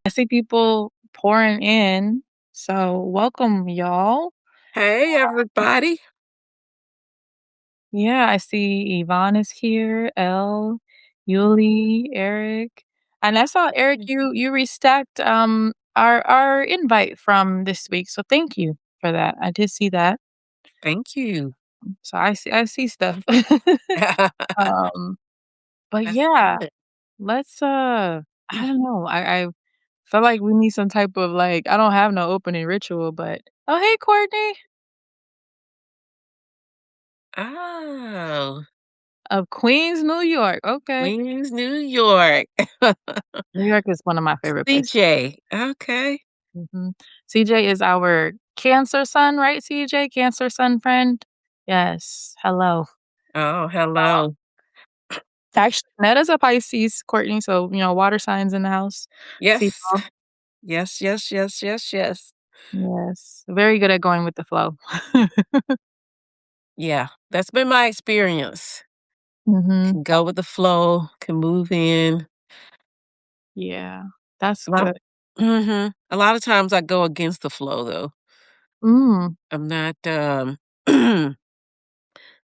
I see people pouring in, so welcome, y'all. Hey, everybody. Yeah, I see Yvonne is here, Elle, Yuli, Eric, and I saw Eric, you restacked our invite from this week, so thank you for that. I did see that, Thank you. so I see stuff. um, but That's yeah, good. let's I don't know. I feel like we need some type of like I don't have no opening ritual, but oh hey Courtney. Oh, Of Queens, New York, okay. Queens, New York. New York is one of my favorite places. CJ. Okay. Mhm. CJ is our Cancer sun, right, CJ? Cancer sun friend? Yes, hello. Oh, hello. Actually, Netta's a Pisces, Courtney, so, water signs in the house. See Yes. y'all. Yes, yes, yes, yes, yes. Yes, very good at going with the flow. Yeah, that's been my experience. Mhm. Can go with the flow, can move in. Yeah, that's A lot, good. a lot of times I go against the flow though. Mm, I'm not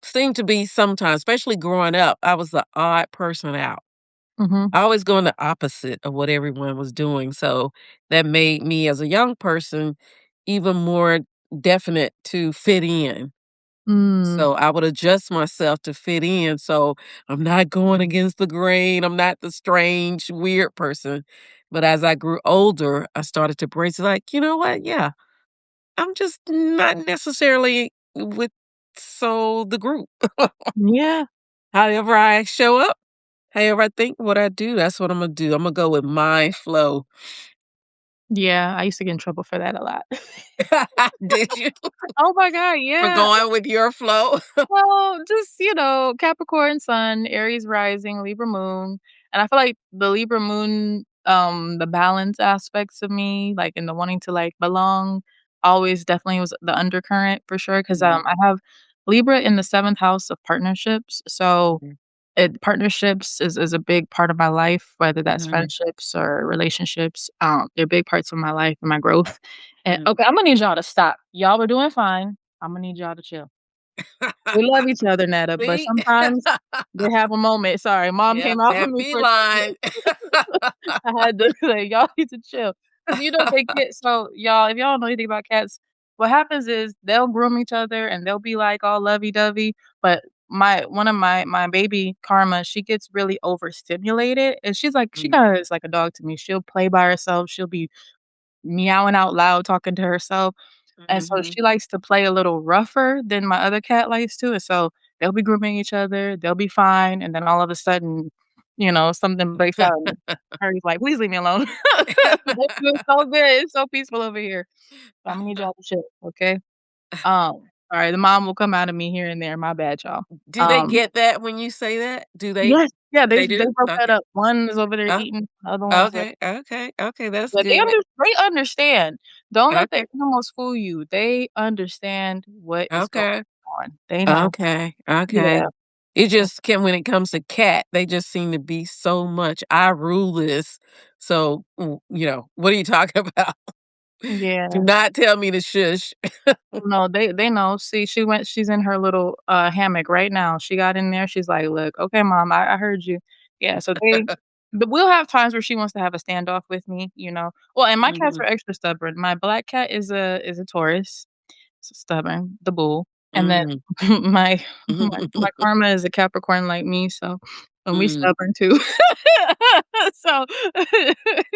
seem to be sometimes, especially growing up, I was the odd person out. mhm, I always going the opposite of what everyone was doing, so that made me, as a young person, even more definite to fit in. mm. So I would adjust myself to fit in, so I'm not going against the grain, I'm not the strange, weird person. But as I grew older, I started to embrace like, "You know what? Yeah, I'm just not necessarily with the group." Yeah, However I show up, however I think, what I do, that's what Imma do. Imma go with my flow. yeah, I used to get in trouble for that a lot. Did you? Oh my god, For yeah. going with your flow? Well, just, Capricorn sun, Aries rising, Libra moon. And I feel like the Libra moon, the balance aspects of me, like in the wanting to like belong, always definitely was the undercurrent for sure. Cause Mhm, I have Libra in the seventh house of partnerships. So mhm, partnerships is a big part of my life, whether that's mhm, friendships or relationships. They're big parts of my life and my growth. And mhm. okay, I'm gonna need y'all to stop. Y'all were doing fine. I'm gonna need y'all to chill. We love each other, Netta, but See? sometimes they have a moment. Sorry, mom Yep, came out for that me for a second. feline. I had to say, "Y'all need to chill," because they get so y'all, if y'all don't know anything about cats, what happens is they'll groom each other and they'll be, like, all lovey-dovey, but one of my baby, Karma, she gets really overstimulated, and she Mm, kinda is like a dog to me. She'll play by herself, she'll be meowing out loud, talking to herself. And so mhm. she likes to play a little rougher than my other cat likes to, and so they'll be grooming each other, they'll be fine, and then all of a sudden, something breaks out and Harry's like, "Please leave me alone." They feel so good, it's so peaceful over here. So Imma need y'all to chill, okay? Sorry, the mom will come out of me here and there, my bad, y'all. Do they Um, get that when you say that? Do they yes, yeah, they they do? broke that Okay. up. One is over there Oh, eating, the other one's like okay, okay, okay, that's yeah, good. they understand. Don't let the Okay, animals fool you. They understand what is going okay, on. They know. okay, okay. Yeah. It just can when it comes to cat, they just seem to be so much, "I rule this." So, "What are you talking about? Do Yeah. not tell me to shush." No, they know. See, she's in her little, hammock right now. She got in there, she's like, "Look, okay, mom, I heard you." Yeah, so but we'll have times where she wants to have a standoff with me, you know? Well, and my cats Mhm, are extra stubborn. My black cat is a Taurus, so stubborn, the bull, and then mm. my my Karma is a Capricorn like me, so and we Mm, stubborn too. So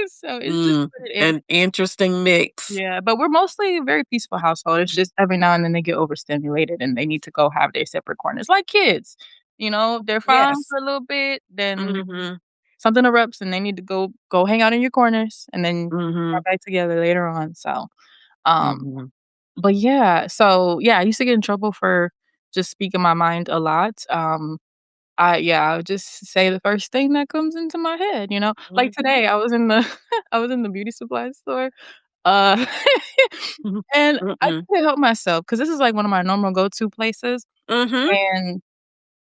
so it's just mm. what it is. An interesting mix. Yeah, but we're mostly a very peaceful household. It's just every now and then they get overstimulated and they need to go have their separate corners, like kids. They're fine Yes. for a little bit, then Mhm, something erupts and they need to go hang out in your corners and then mhm, come back together later on. So, um, mhm. but yeah, so yeah, I used to get in trouble for just speaking my mind a lot. I would just say the first thing that comes into my head, you know? Like Mhm. today, I was in the I was in the beauty supply store, uh, Mhm. and I Mm-mm. couldn't help myself because this is, like, one of my normal go-to places, Mhm. and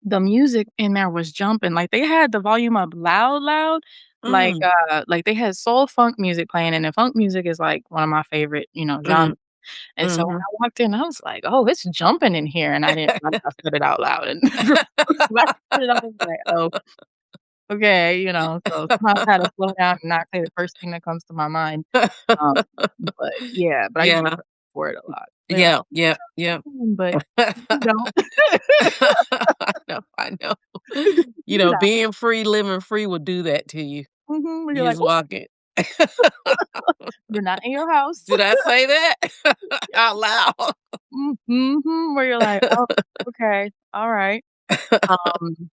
the music in there was jumping, like, they had the volume up loud, loud, Mm, like, they had soul funk music playing, and then funk music is, like, one of my favorite, mm, genres, and so when mhm. I walked in, I was like, "Oh, it's jumping in here," and I didn't realize I said it out loud, and when I said it, I was like, "Oh, okay," so sometimes I had to slow down and not say the first thing that comes to my mind, um, but yeah, but I used to Yeah. for it a lot. They're like, Yeah, yeah, yeah. But you don't." I know, I know. You know? Being free, living free will do that to you. Mhm, where you're You like, just "Oop, walk in. you're not in your house." Did I say that out loud? Mhm, where you're like, "Oh, okay, alright." Um,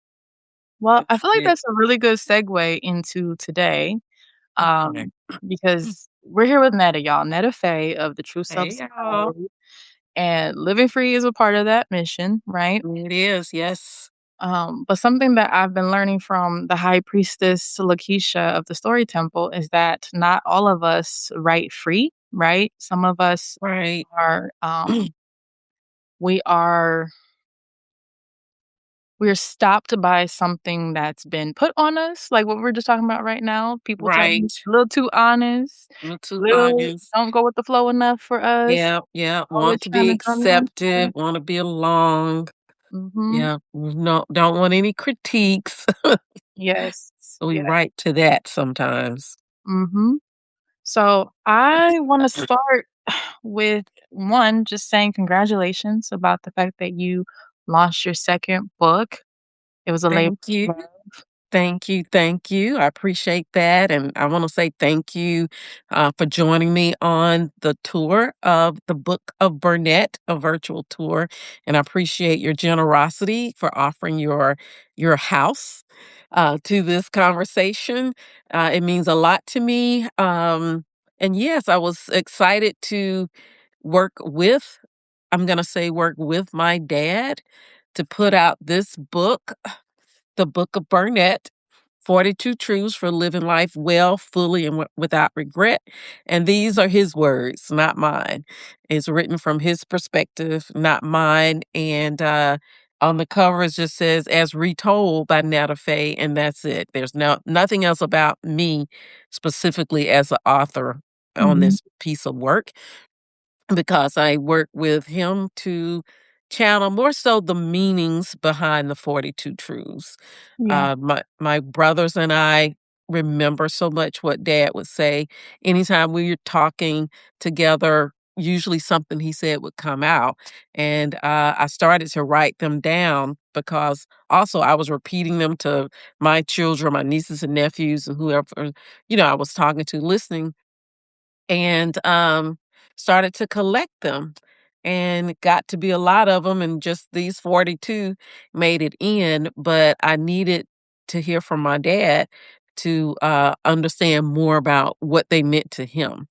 well, I That's feel like it. that's a really good segue into today, Okay. um, because we're here with Netta, y'all. Netta Faye of the True Self Hey, y'all. Society, and living free is a part of that mission, right? It is, yes. But something that I've been learning from the high priestess Lakeisha of the Story Temple is that not all of us write free, right? Some of us Right. are, we are we're stopped by something that's been put on us, like what we're just talking about right now. People tell me Right. a little too honest, Me too, little honest. don't go with the flow enough for us, Yeah, yeah. always Want to trying be to drum your own accepted, track. wanna be along. Mhm. Yeah. No, don't want any critiques. Yes. We Yeah. write to that sometimes. Mhm. So I wanna start with one, just saying congratulations about the fact that you launched your 2nd book. It was a labor Thank you. of love. Thank you, thank you. I appreciate that, and I wanna say thank you, for joining me on the tour of the Book of Burnett, a virtual tour, and I appreciate your generosity for offering your house, to this conversation. It means a lot to me, and yes, I was excited to work with I'm gonna say work with my dad to put out this book, The Book of Burnett, 42 Truths for Living Life Well, Fully, and Without Regret. And these are his words, not mine. It's written from his perspective, not mine. And on the cover, it just says, as retold by Netta Faye, and that's it. There's nothing else about me specifically as an author on Mhm. this piece of work because I work with him to channel more so the meanings behind the 42 truths. Yeah. My brothers and I remember so much what dad would say. Anytime we were talking together, usually something he said would come out. And I started to write them down because also I was repeating them to my children, my nieces and nephews, and whoever, I was talking to, listening and started to collect them and got to be a lot of them and just these 42 made it in, but I needed to hear from my dad to understand more about what they meant to him.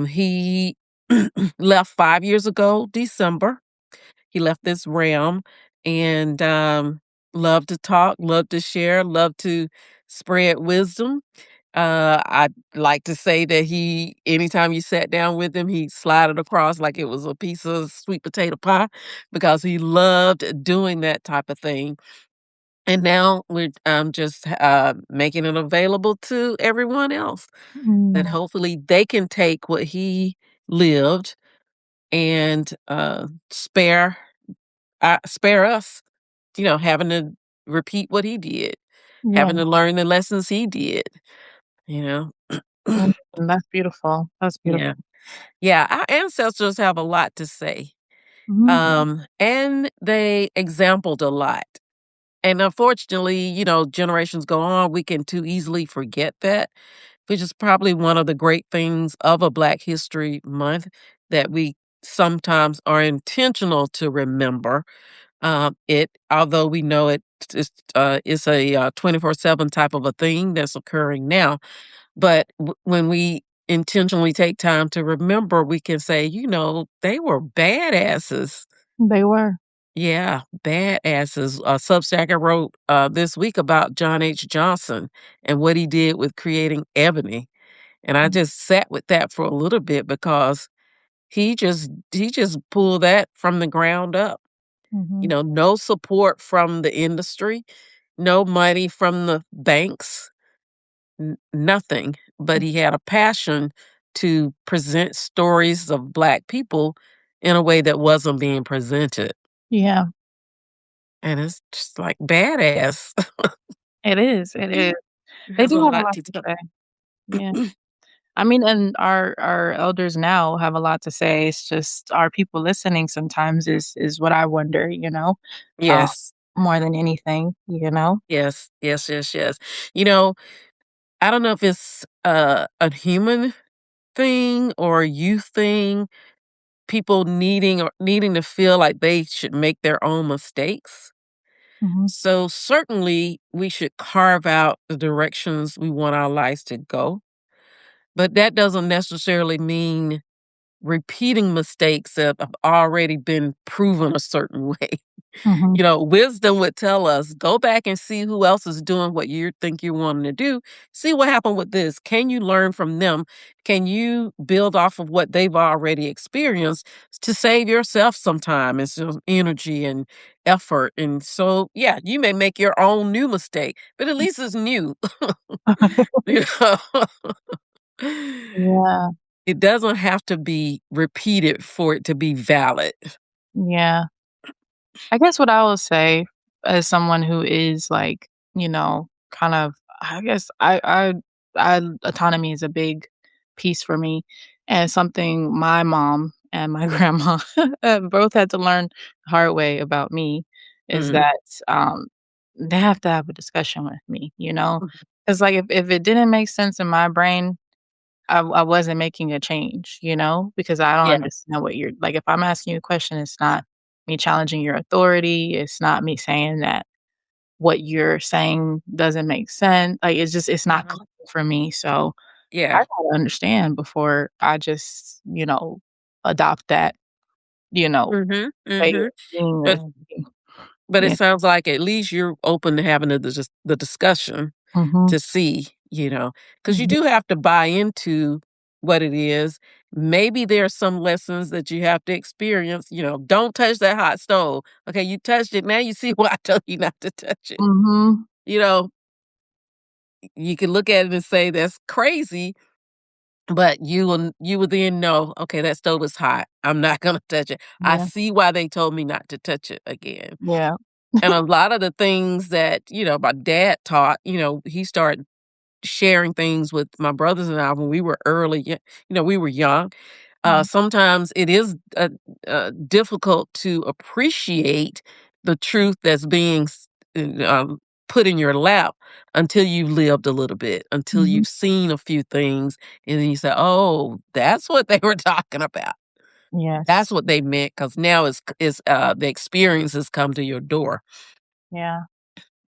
He left 5 years ago December. He left this realm and loved to talk, loved to share, loved to spread wisdom. I'd like to say that anytime you sat down with him, he slided across like it was a piece of sweet potato pie because he loved doing that type of thing. And now we're just making it available to everyone else that Mm. hopefully they can take what he lived and spare us, having to repeat what he did, Yeah. having to learn the lessons he did, you know. Mm, that's beautiful. That's Yeah. beautiful. Yeah, our ancestors have a lot to say, Mhm. and they exampled a lot. And unfortunately, generations go on, we can too easily forget that, which is probably one of the great things of a Black History Month that we sometimes are intentional to remember. Although we know it's a 24/7 type of a thing that's occurring now, but when we intentionally take time to remember, we can say, they were badasses. They were. Yeah, badasses. Substack I wrote this week about John H. Johnson and what he did with creating Ebony. And I just sat with that for a little bit because he just pulled that from the ground up. Mhm. No support from the industry, no money from the banks, nothing, but he had a passion to present stories of Black people in a way that wasn't being presented, Yeah, and it's just, like, badass. it is, it is. It They has a do have a lot lot to to tell. say. Yeah. I mean, and our elders now have a lot to say. It's just our people listening sometimes is what I wonder, uh, Yes. more than anything, you know? Yes, yes, yes, yes. You know, I don't know if it's a human thing or a youth thing, people needing to feel like they should make their own mistakes. Mhm, So certainly we should carve out the directions we want our lives to go, but that doesn't necessarily mean repeating mistakes that have already been proven a certain way. mhm. Wisdom would tell us, go back and see who else is doing what you think you're wanting to do. See what happened with this. Can you learn from them? Can you build off of what they've already experienced to save yourself some time and some energy and effort? And so, yeah, you may make your own new mistake, but at least it's new. You know? Yeah, It doesn't have to be repeated for it to be valid. yeah. I guess what I will say as someone who is like, kind of I guess I autonomy is a big piece for me and something my mom and my grandma both had to learn the hard way about me is Mhm. that they have to have a discussion with me, you know? Cuz like if it didn't make sense in my brain, I wasn't making a change, because I don't Yeah. understand what you're like, if I'm asking you a question, it's not me challenging your authority, it's not me saying that what you're saying doesn't make sense, like, it's not Mhm. clicking for me, so I Yeah. gotta understand before I just, adopt that, you know, Mhm. way of Mhm. being But or being but it yeah. sounds like at least you're open to having the discussion Mhm, to see, because you mhm, do have to buy into what it is. Maybe there are some lessons that you have to experience. Don't touch that hot stove. Okay, you touched it. Now you see why I told you not to touch it. mhm, You know, you can look at it and say that's crazy, but you will then know, okay, that stove is hot. I'm not gonna touch it. I yeah, see why they told me not to touch it again. yeah, And a lot of the things that, my dad taught, he started sharing things with my brothers and I when we were we were young. mhm, Sometimes it is difficult to appreciate the truth that's being put in your lap until you've lived a little bit, until mhm, you've seen a few things, and then you say, "Oh, that's what they were talking about. That's yes, what they meant." Because now the experience has come to your door. yeah.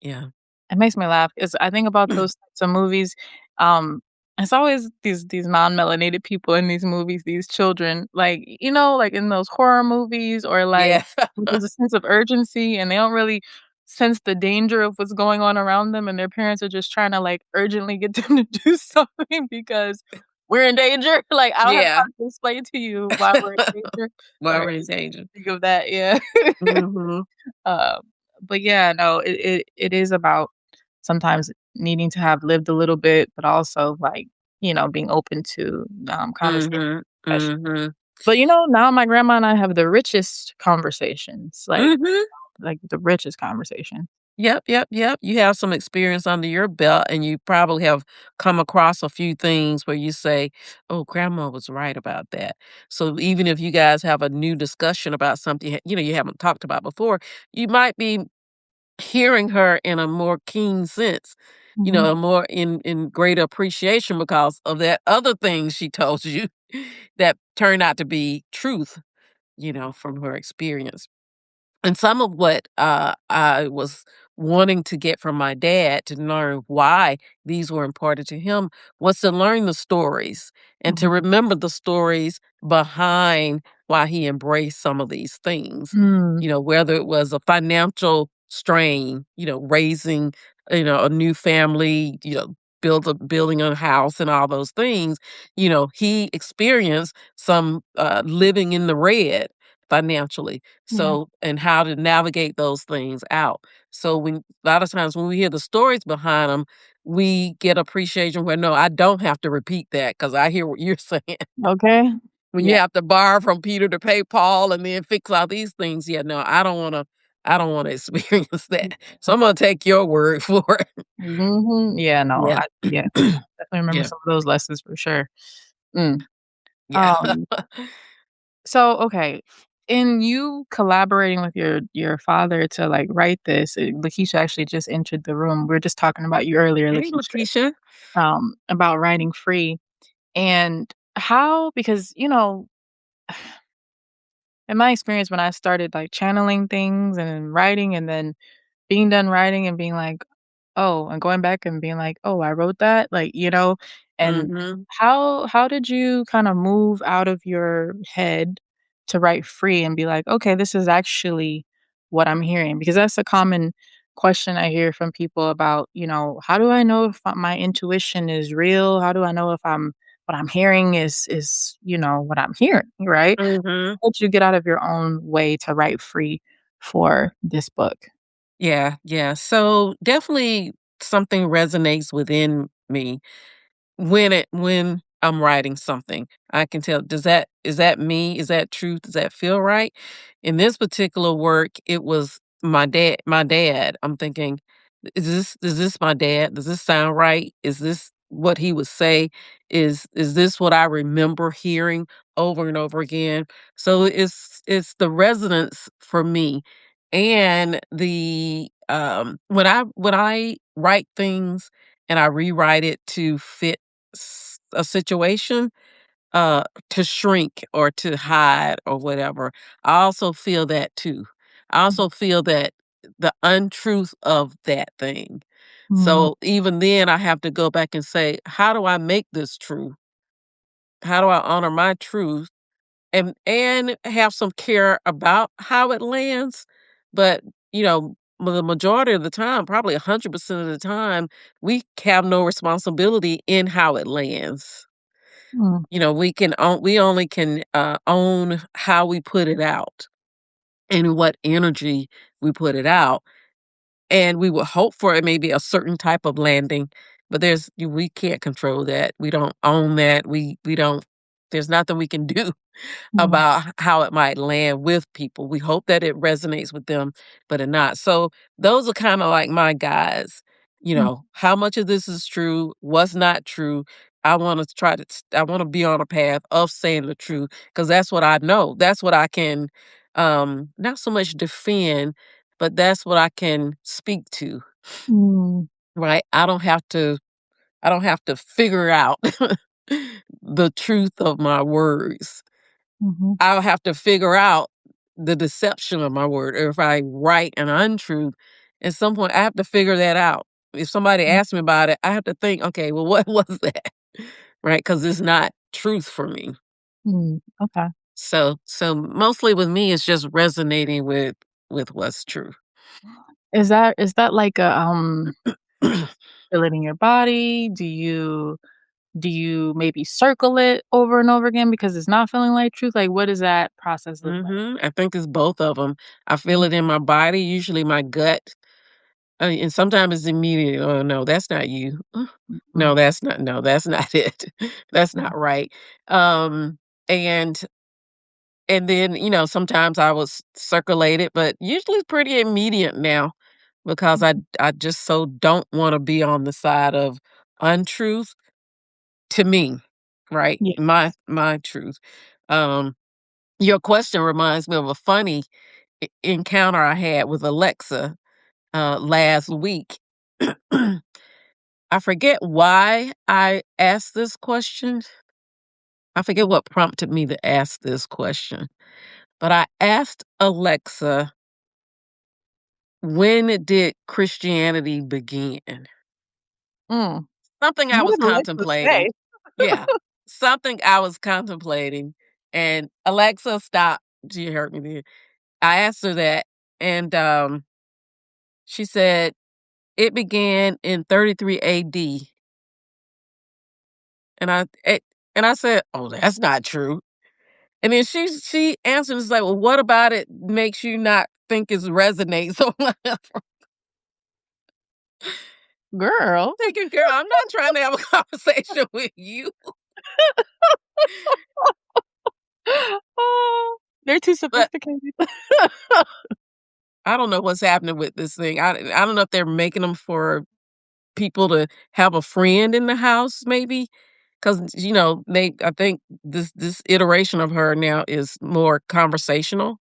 Yeah. It makes me laugh 'cause I think about those types of movies, um, it's always these non-melanated people in these movies, these children, like, like in those horror movies or like Yeah. there's a sense of urgency and they don't really sense the danger of what's going on around them, and their parents are just trying to, like, urgently get them to do something because we're in danger. Like, I don't have Yeah. time to explain to you why we're in danger, but Why I we're in just danger. think of that, yeah. Mhm. Um, but yeah, no, it is about sometimes needing to have lived a little bit, but also like, being open to conversation. Mhm. Mhm. But now my grandma and I have the richest conversations, Mhm. like the richest conversation. Yep, yep, yep. You have some experience under your belt, and you probably have come across a few things where you say, "Oh, grandma was right about that." So even if you guys have a new discussion about something, you haven't talked about before, you might be hearing her in a more keen sense, Mhm. a more in greater appreciation because of that other thing she told you that turned out to be truth, from her experience. And some of what, I was wanting to get from my dad to learn why these were important to him was to learn the stories and to Mhm. remember the stories behind why he embraced some of these things. Mm. Whether it was a financial strain, raising, a new family, building a house and all those things, he experienced some living in the red financially, Yeah. so and how to navigate those things out. So when a lot of times when we hear the stories behind them, we get appreciation where, no, I don't have to repeat that because I hear what you're saying. Okay. When you Yeah. have to borrow from Peter to pay Paul and then fix all these things, yeah, no, I don't wanna experience that. So I'm gonna take your word for it. Mhm. Yeah, no, Yeah. yeah, definitely remember Yeah. some of those lessons for sure. Mm. Yeah. Um, so, okay, in you collaborating with your father to, like, write this, Lakeisha actually just entered the room. We were just talking about you earlier, Hey, Lakeisha, Lakeisha. about writing free and how because, in my experience, when I started, like, channeling things and writing and then being done writing and being like, "Oh," and going back and being like, "Oh, I wrote that?" Like, and Mhm. how did you kinda move out of your head to write free and be like, "Okay, this is actually what I'm hearing?" Because that's a common question I hear from people about, "How do I know if my intuition is real? How do I know if what I'm hearing is what I'm hearing?" Right? Mhm. How did you get out of your own way to write free for this book? Yeah, yeah. So, definitely something resonates within me when I'm writing something. I can tell, is that me? Is that truth? Does that feel right? In this particular work, it was my dad. I'm thinking, is this my dad? Does this sound right? Is this what he would say? Is this what I remember hearing over and over again? So it's the resonance for me. And when I write things and I rewrite it to fit a situation, to shrink or to hide or whatever. I also feel that too. I also feel that the untruth of that thing. Mm, So even then, I have to go back and say, how do I make this true? How do I honor my truth and have some care about how it lands? But the majority of the time, probably 100% of the time, we have no responsibility in how it lands. mm, We only can, own how we put it out and what energy we put it out, and we would hope for it maybe a certain type of landing, but we can't control that. We don't own that. We don't there's nothing we can do mm, about how it might land with people. We hope that it resonates with them, but it not. So those are kind of like my guides. mm, How much of this is true, what's not true. I want to be on a path of saying the truth because that's what I know. That's what I can not so much defend, but that's what I can speak to, mm, right? I don't have to figure out the truth of my words. mhm, I'll have to figure out the deception of my word, or if I write an untruth, at some point, I have to figure that out. If somebody mm, asks me about it, I have to think, "Okay, well, what was that?" Right? Because it's not truth for me. okay. So mostly with me, it's just resonating with what's true. Is that like a, feel it in your body? Do you maybe circle it over and over again because it's not feeling like truth? Like, what does that process look like? I think it's both of them. I feel Mm, it in my body, usually my gut. And sometimes it's immediate. Oh no, that's not you. mm, No, that's not it. That's mm, not right. Um, and and then, sometimes I will circulate it, but usually it's pretty immediate now because I just so don't want to be on the side of untruth to me, right? yeah. My truth. Um, your question reminds me of a funny encounter I had with Alexa last week. I forget why I asked this question. I forget what prompted me to ask this question, but I asked Alexa, when did Christianity begin? Mm. Something I What was did Alexa say? contemplating. Yeah, something I was contemplating. And Alexa, stop. She heard me there. I asked her that, and she said it began in 33 AD. And I said, "Oh, that's not true." And then she answered, it's like, "Well, what about it makes you not think it resonates?" So Girl. Thinking, "Girl, I'm not trying to have a conversation with you." Oh, they're too But sophisticated. I don't know what's happening with this thing. I don't know if they're making them for people to have a friend in the house maybe, 'cause, they I think this iteration of her now is more conversational,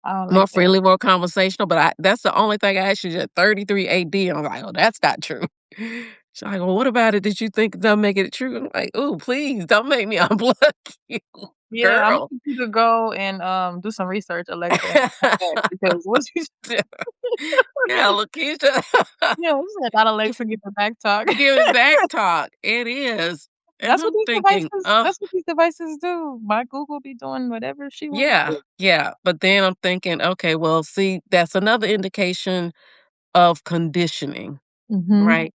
I don't more like that. friendly, more conversational, but I that's the only thing I actually at 33 AD, I'm like, "Oh, that's not true." She's like, "Well, what about it that you think don't make it true?" I'm like, "Ooh, please don't make me unblock you, Yeah, Imma girl." need you to go and, do some research, Alexa, and come back because what you Yeah, Lakeisha. yeah, you said not Alexa, get the back talk. Give it back talk. It is. And That's what I'm these thinking, devices "Oh, that's what these devices do. My Google be doing whatever she wanna yeah, do. yeah." But then I'm thinking, "Okay, well, see, that's another indication of conditioning, Mhm. right?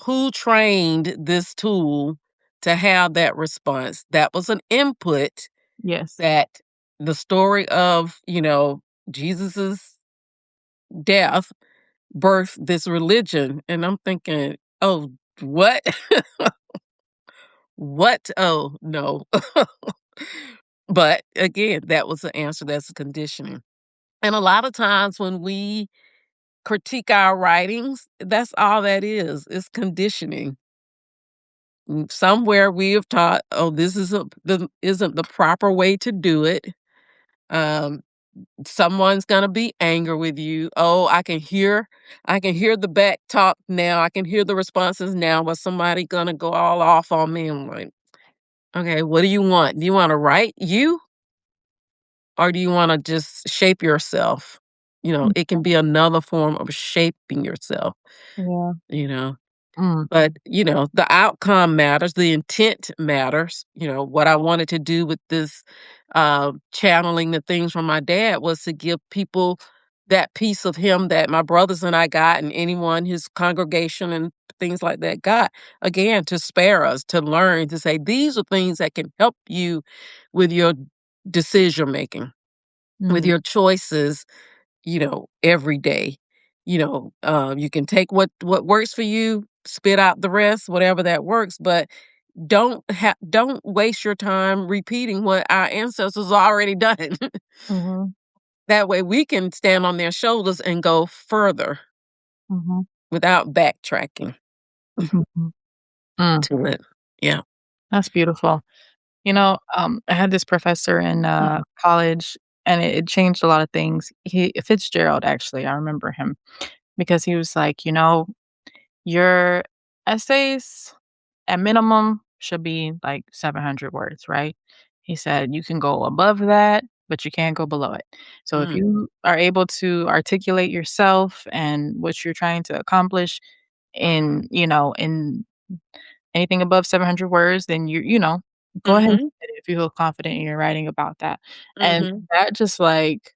Who trained this tool to have that response? That was an input Yes. that the story of, Jesus's death birthed this religion." And I'm thinking, "Oh, what?" What? Oh, no. But again, that was the answer, that's the conditioning. And a lot of times when we critique our writings, that's all that is, it's conditioning. Somewhere we have taught, "Oh, this isn't the proper way to do it." Um, Someone's gonna be angry with you. "Oh, I can hear the back talk now, I can hear the responses now, but somebody gonna go all off on me." I'm like, "Okay, what do you want? Do you wanna write you? Or do you wanna just shape yourself?" Mm, It can be another form of shaping yourself, yeah. you know? Mm, But, the outcome matters, the intent matters. What I wanted to do with this, channeling the things from my dad was to give people that piece of him that my brothers and I got and anyone, his congregation and things like that got, again, to spare us, to learn, to say, "These are things that can help you with your decision making, with mm, your choices, every day." You can take what works for you, spit out the rest, whatever that works, but don't waste your time repeating what our ancestors already done. mhm, That way we can stand on their shoulders and go further mhm, without backtracking mhm. Mm, to it. Yeah. that's beautiful. I had this professor in, Mhm. college, and it changed a lot of things. Fitzgerald, actually, I remember him because he was like, "Your essays, at minimum, should be, like, 700 words, right?" He said, "You can go above that, but you can't go below it. So if Mm. you are able to articulate yourself and what you're trying to accomplish in anything above 700 words, then go ahead and Mhm. submit it if you feel confident in your writing about that." And Mhm. that just, like,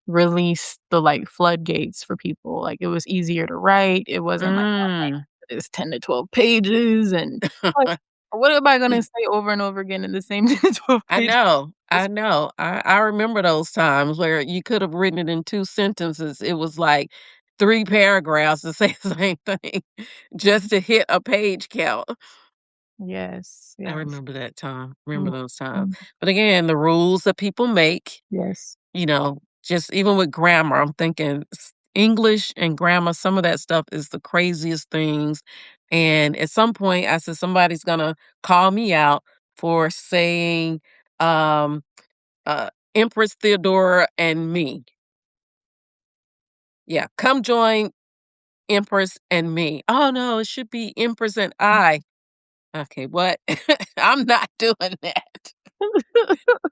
released the, like, floodgates for people. Like, it was easier to write. It wasn't like, "Oh, Mm. it's 10 to 12 pages," and, like, what am I gonna say over and over again in the same 10 to 12 I pages? know, I Just know. I remember those times where you could have written it in 2 sentences. It was like 3 paragraphs to say the same thing Mhm. just to hit a page count. Yes, I yes. remember that time, remember Mhm, those times. mhm. But again, the rules that people make, Yes. just even with grammar, I'm thinking English and grammar, some of that stuff is the craziest things. And at some point, I said, somebody's going to call me out for saying, um, Empress Theodora and me. Yeah, come join Empress and me. Oh, no, it should be Empress and I. Okay, what? I'm not doing that.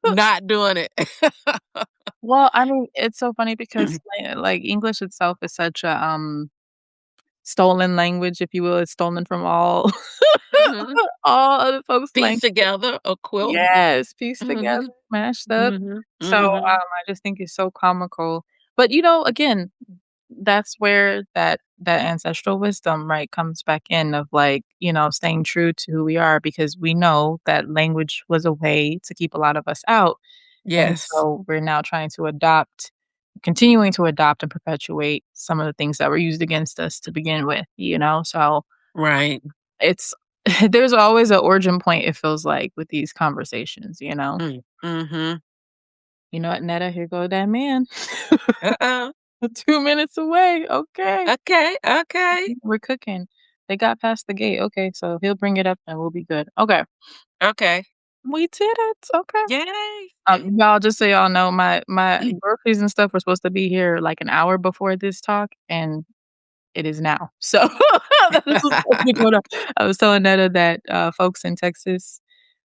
Not doing it. Well, I mean, it's so funny because, like, English itself is such a, stolen language, if you will. It's stolen from all Mhm. all other folks' Piece language. together a quilt. Yes, pieced together, Mhm, mashed up. mhm, So, mhm. I just think it's so comical. But, again, that's where that ancestral wisdom, right, comes back in of, like, staying true to who we are because we know that language was a way to keep a lot of us out, and Yes. so we're now trying to adopt continuing to adopt and perpetuate some of the things that were used against us to begin with, you know? So Right. it's there's always an origin point, it feels like, with these conversations, you know? Mm. Mhm. You know what, Netta? Here go that man. Uh-oh. 2 minutes away. Okay. Okay, okay, We're cooking. They got past the gate. Okay, so he'll bring it up and we'll be good. Okay. okay. We did it. Okay. Yay. Y'all, just so y'all know, my groceries and stuff were supposed to be here like an hour before this talk, and it is now. So this is supposed to be going on. I was telling Netta that folks in Texas,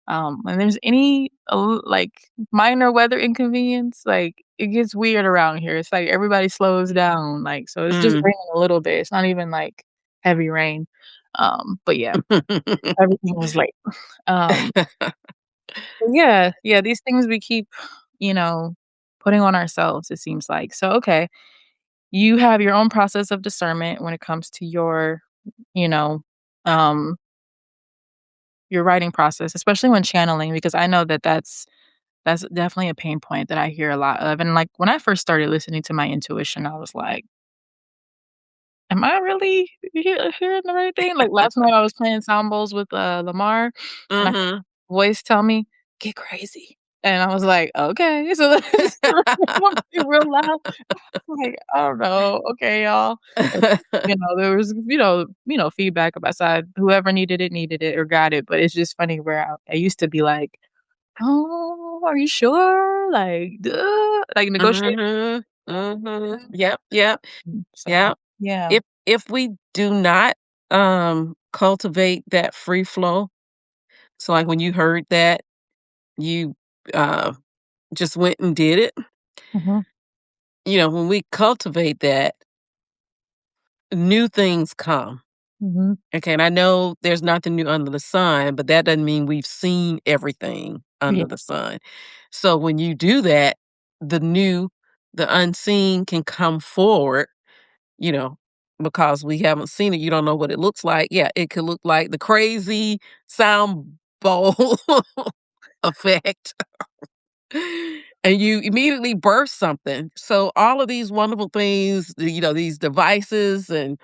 when there's any like minor weather inconvenience, like it gets weird around here. It's like everybody slows down. Like so, it's just Mm. raining a little bit. It's not even like heavy rain. But yeah, everything was late. Um, but yeah, yeah, these things we keep, you know, putting on ourselves. It seems like so. Okay, you have your own process of discernment when it comes to you know, um, your writing process, especially when channeling, because I know that that's definitely a pain point that I hear a lot of. And like when I first started listening to my intuition, I was like, "Am I really hearing the right thing?" Like last night, I was playing sound bowls with Lamar, and I heard Mhm. a voice tell me, "Get crazy," and I was like, "Okay." So it's real loud. Like, I don't know. Okay, y'all. And, you know, there was, feedback about side whoever needed it or got it, but it's just funny where I used to be like, "Oh, are you sure?" Like, duh, like negotiate. Mhm. Mhm. Yep, yep, So, yep. yeah. If we do not, cultivate that free flow, so, like, when you heard that, you, uh, just went and did it, Mhm, when we cultivate that, new things come. mhm. Okay, and I know there's nothing new under the sun, but that doesn't mean we've seen everything Yeah, under the sun. So when you do that, the new, the unseen can come forward, you know, because we haven't seen it. You don't know what it looks like. Yeah, it could look like the crazy sound bowl effect. And you immediately birth something. So all of these wonderful things, these devices and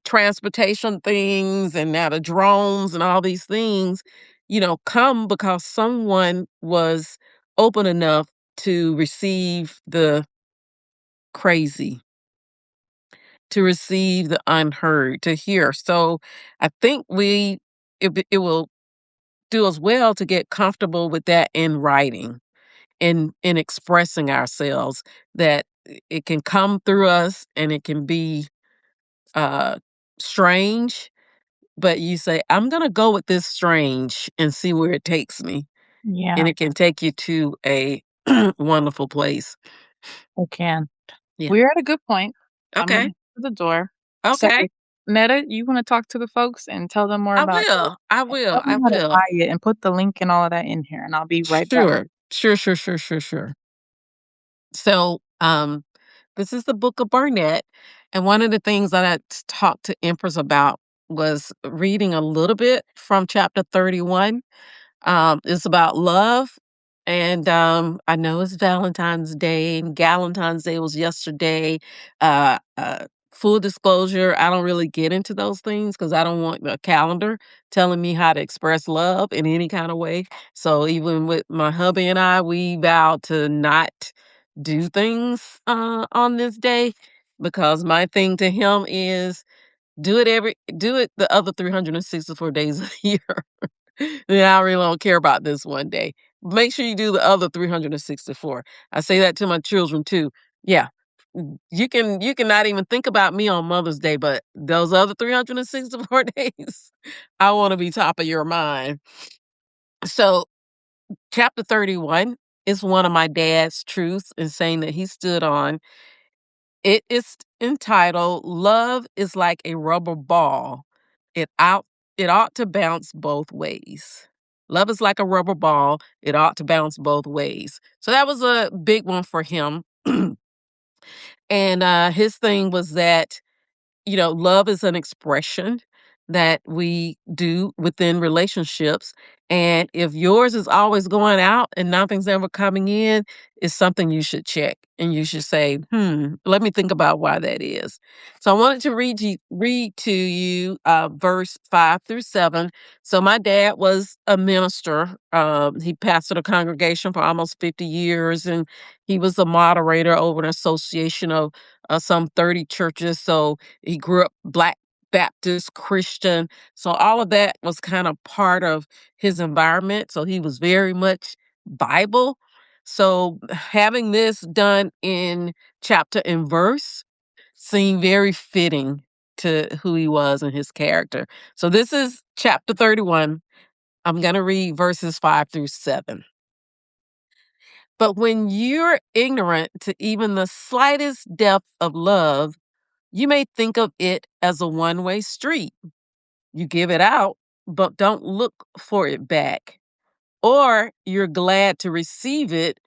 transportation things, and now the drones and all these things, come because someone was open enough to receive the crazy, to receive the unheard, to hear. So I think it will do us well to get comfortable with that in writing, in expressing ourselves, that it can come through us and it can be uh strange, but you say, I'm gonna go with this strange and see where it takes me, and yeah, it can take you to a wonderful place. it can. Yeah. We're at a good point. I'm gonna Okay. head to the door. So, Okay. Netta, you wanna talk to the folks and tell them more I about this? will. I And will. tell I them how to will. buy it and put the link and all of that in here, and I'll be right back. Sure. Sure, sure, sure, sure, sure. So, this is the Book of Burnett, and one of the things that talked to Empress about was reading a little bit from chapter 31. It's about love, and I know it's Valentine's Day, and Galentine's Day was yesterday. Full disclosure, I don't really get into those things because I don't want a calendar telling me how to express love in any kind of way. So even with my hubby and I, we vowed to not do things on this day, because my thing to him is do it the other 364 days a year. Then I really don't care about this one day. Make sure you do the other 364. I say that to my children too. Yeah. You can not even think about me on Mother's Day, but those other 364 days, I want to be top of your mind. So chapter 31 is one of my dad's truths and saying that he stood on. It is entitled "Love is like a rubber ball. It out it ought to bounce both ways." Love is like a rubber ball. It ought to bounce both ways. So that was a big one for him. And his thing was that, love is an expression that we do within relationships. And if yours is always going out and nothing's ever coming in, it's something you should check. And you should say, let me think about why that is. So I wanted to read to you verse 5 through 7. So my dad was a minister. He pastored a congregation for almost 50 years, and he was a moderator over an association of some 30 churches. So he grew up Black Baptist Christian. So all of that was kind of part of his environment. So he was very much Bible. So having this done in chapter and verse seemed very fitting to who he was and his character. So this is chapter 31. I'm going to read verses 5 through 7. But when you're ignorant to even the slightest depth of love, you may think of it as a one-way street. You give it out, but don't look for it back. Or you're glad to receive it,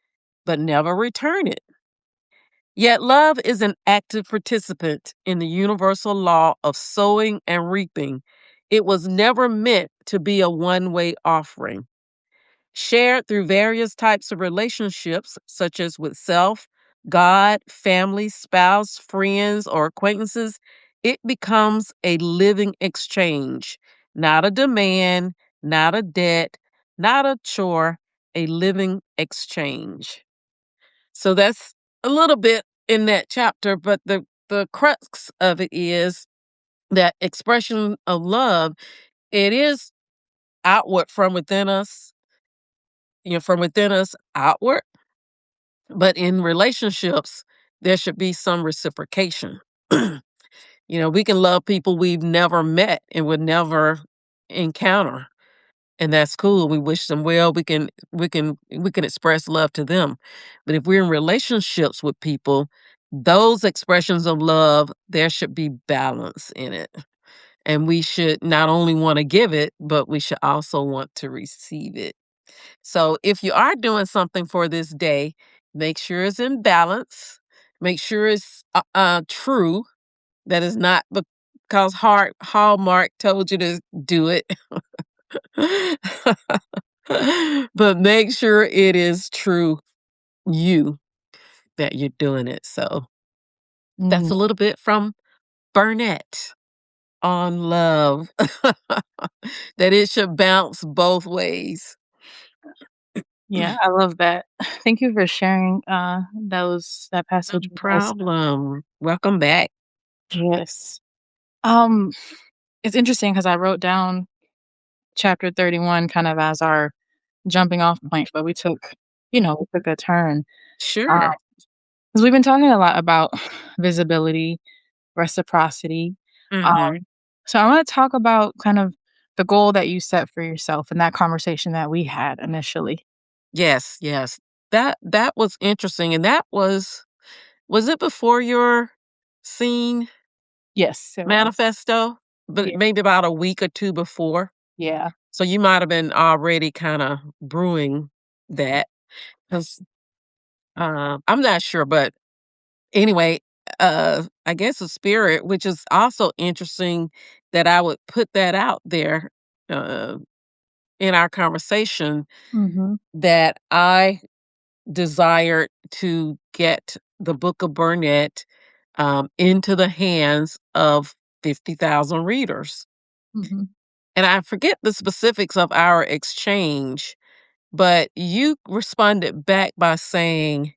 but never return it. Yet love is an active participant in the universal law of sowing and reaping. It was never meant to be a one-way offering. Shared through various types of relationships, such as with self, God, family, spouse, friends, or acquaintances, it becomes a living exchange, not a demand, not a debt, not a chore, a living exchange. So that's a little bit in that chapter, but the crux of it is that expression of love, it is outward from within us, from within us outward. But in relationships, there should be some reciprocation. We can love people we've never met and would never encounter. And that's cool. We wish them well. We can express love to them. But if we're in relationships with people, those expressions of love, there should be balance in it. And we should not only want to give it, but we should also want to receive it. So if you are doing something for this day, make sure it's in balance. Make sure it's true. That is not because Hallmark told you to do it. But make sure it is true you that you're doing it. So that's Mm, a little bit from Burnett on love. That it should bounce both ways. yeah, I love that. Thank you for sharing, that No passage with us. problem. Welcome back. Yes. Um, it's interesting because I wrote down chapter 31 kind of as our jumping off point, but we took a turn. Sure. Because we've been talking a lot about visibility, reciprocity. Um, Mhm. so I wanna talk about kind of the goal that you set for yourself in that conversation that we had initially. Yes, yes. That was interesting, and that was it before your scene Yes, it was. manifesto? But Yeah, maybe about a week or 2 before? yeah. So you might have been already kinda brewing that 'cause, I'm not sure, but anyway, I guess the spirit, which is also interesting that I would put that out there, uh, in our conversation Mhm, that I desired to get the Book of Burnett into the hands of 50,000 readers. mhm, And I forget the specifics of our exchange, but you responded back by saying,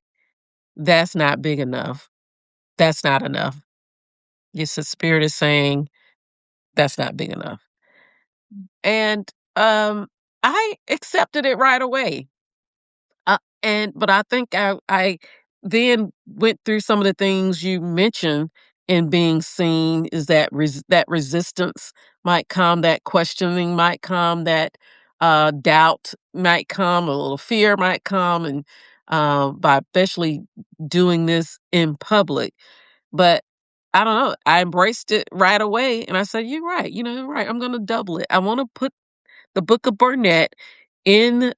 that's not big enough. That's not enough. Yes, the spirit is saying, that's not big enough. And I accepted it right away. But I think I then went through some of the things you mentioned in being seen is that that resistance might come, that questioning might come, that doubt might come, a little fear might come, and by especially doing this in public. But I don't know. I embraced it right away, and I said, "You're right. You're right. I'm going to double it. I want to put the Book of Burnett in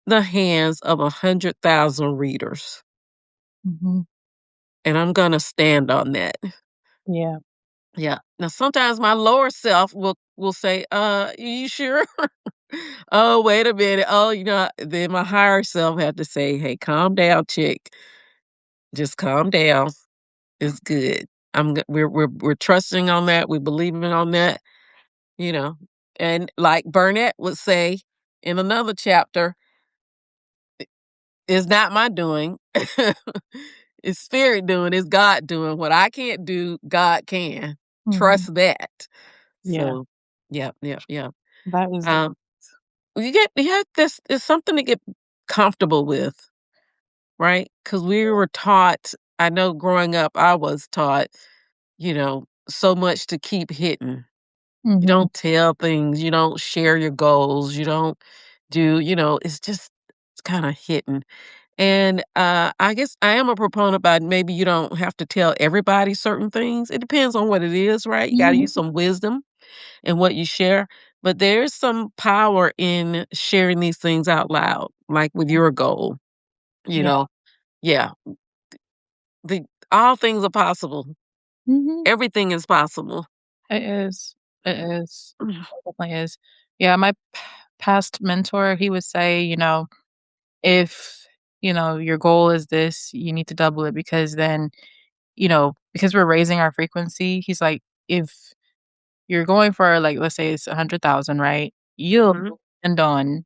the hands of 100,000 readers, mhm. and I'm gonna stand on that." Yeah. Yeah. Now, sometimes my lower self will say, you sure?" Oh, wait a minute. Oh, then my higher self had to say, "Hey, calm down, chick. Just calm down. It's good. We're trusting on that. We're believing on that." You know, and like Burnett would say in another chapter, "It's not my doing. It's spirit doing. It's God doing. What I can't do, God can. Mhm. Trust that." Yeah, So, yeah, yeah, yeah. that is the Um, you get this. It's something to get comfortable with, right? Because we were taught. I know growing up, I was taught, so much to keep hidden. You Mhm, don't tell things. You don't share your goals. You don't do. It's just it's kind of hidden. And I guess I am a proponent about maybe you don't have to tell everybody certain things. It depends on what it is, right? You got to mhm, use some wisdom in what you share. But there's some power in sharing these things out loud, like with your goal. You yeah, know, yeah, the all things are possible. mhm. Everything is possible. It is. It is. It definitely is. Yeah, my past mentor, he would say, if, your goal is this, you need to double it because then, because we're raising our frequency, he's like, if you're going for like, let's say it's 100,000, right? You'll Mhm, end on,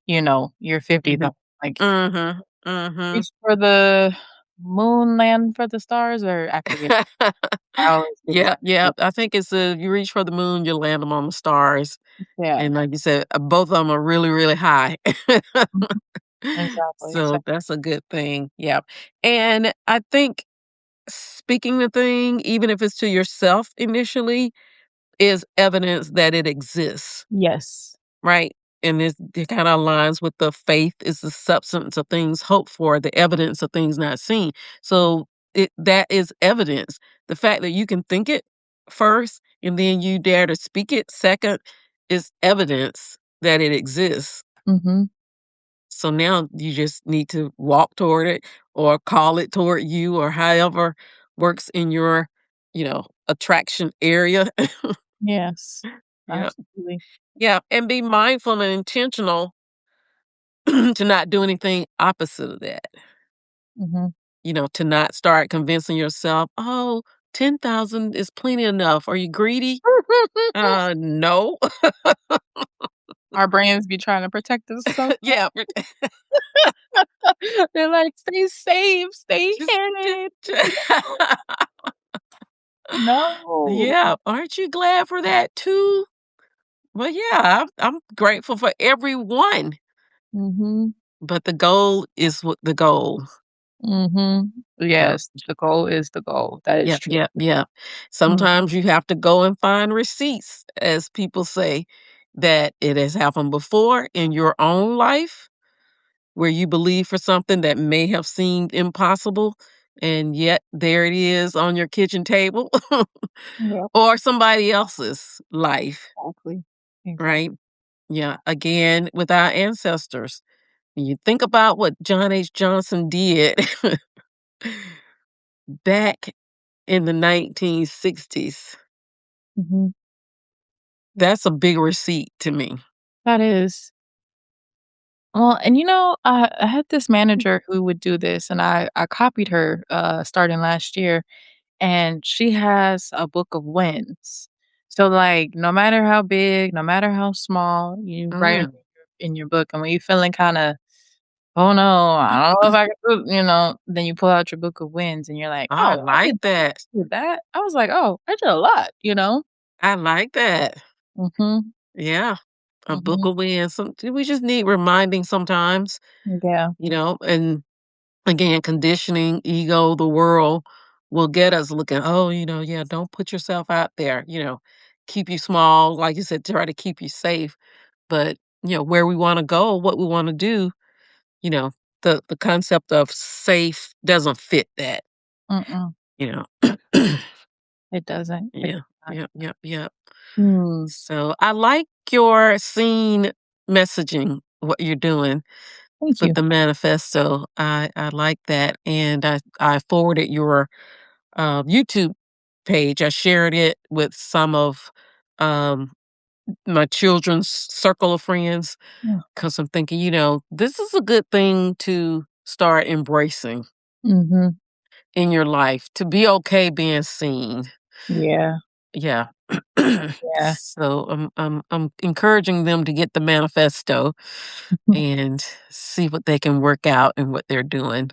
your mhm, 50,000. Like, mhm, mhm. reach for the moon, land for the stars, or I forget. I always get Yeah, that. yeah. I think it's you reach for the moon, you land them on the stars. Yeah. And like you said, both of them are really, really high. Mhm. Exactly, So that's a good thing. Yeah. And I think speaking the thing, even if it's to yourself initially, is evidence that it exists, Yes. right? And it kind of aligns with the faith is the substance of things hoped for, the evidence of things not seen. So that is evidence. The fact that you can think it first and then you dare to speak it second is evidence that it exists. Mhm. So now you just need to walk toward it or call it toward you or however works in your, attraction area. Yes. Yeah. Absolutely. Yeah. And be mindful and intentional to not do anything opposite of that. Mhm. To not start convincing yourself, oh, 10,000 is plenty enough. Are you greedy? No. Our brains be trying to protect us so Yeah. they're like, "Stay safe, stay Just, hidden." just No. yeah. Aren't you glad for that too? Well, yeah, I'm grateful for everyone, Mhm. but the goal is what the goal. Mhm. Yep, Yes, the goal is the goal. That is yep, true. yep, yep. Mm, Sometimes you have to go and find receipts, as people say, that it has happened before in your own life where you believe for something that may have seemed impossible, and yet there it is on your kitchen table, yep, or somebody else's life, exactly. Exactly. right? Yeah, again, with our ancestors. You think about what John H. Johnson did back in the 1960s. Mhm. That's a big receipt to me. That is. Well, and I had this manager who would do this, and I copied her, starting last year, and she has a book of wins. So, like, no matter how big, no matter how small, you Oh, write yeah. it in your book, and when you're feeling kinda, "Oh, no, I don't know if I can do," then you pull out your book of wins, and you're like, I "Oh, I like did that. that." I was like, "Oh, I did a lot." I like that. Mhm, Yeah. A book mhm. of wins. We just need reminding sometimes, Yeah. and again, conditioning, ego, the world will get us looking, oh, yeah, don't put yourself out there, keep you small. Like you said, try to keep you safe. But, where we want to go, what we want to do, you know, the concept of safe doesn't fit that, Mm-mm. you know. It doesn't. It Yeah. does not. Yep, yep, yep. Hmm. So I like your scene messaging, what you're doing Thank with you. the manifesto. I like that. And I forwarded your YouTube page. I shared it with some of um my children's circle of friends, Yeah. because I'm thinking, this is a good thing to start embracing Mhm. in your life, to be okay being seen. Yeah. Yeah. Yeah. So I'm encouraging them to get the manifesto and see what they can work out and what they're doing.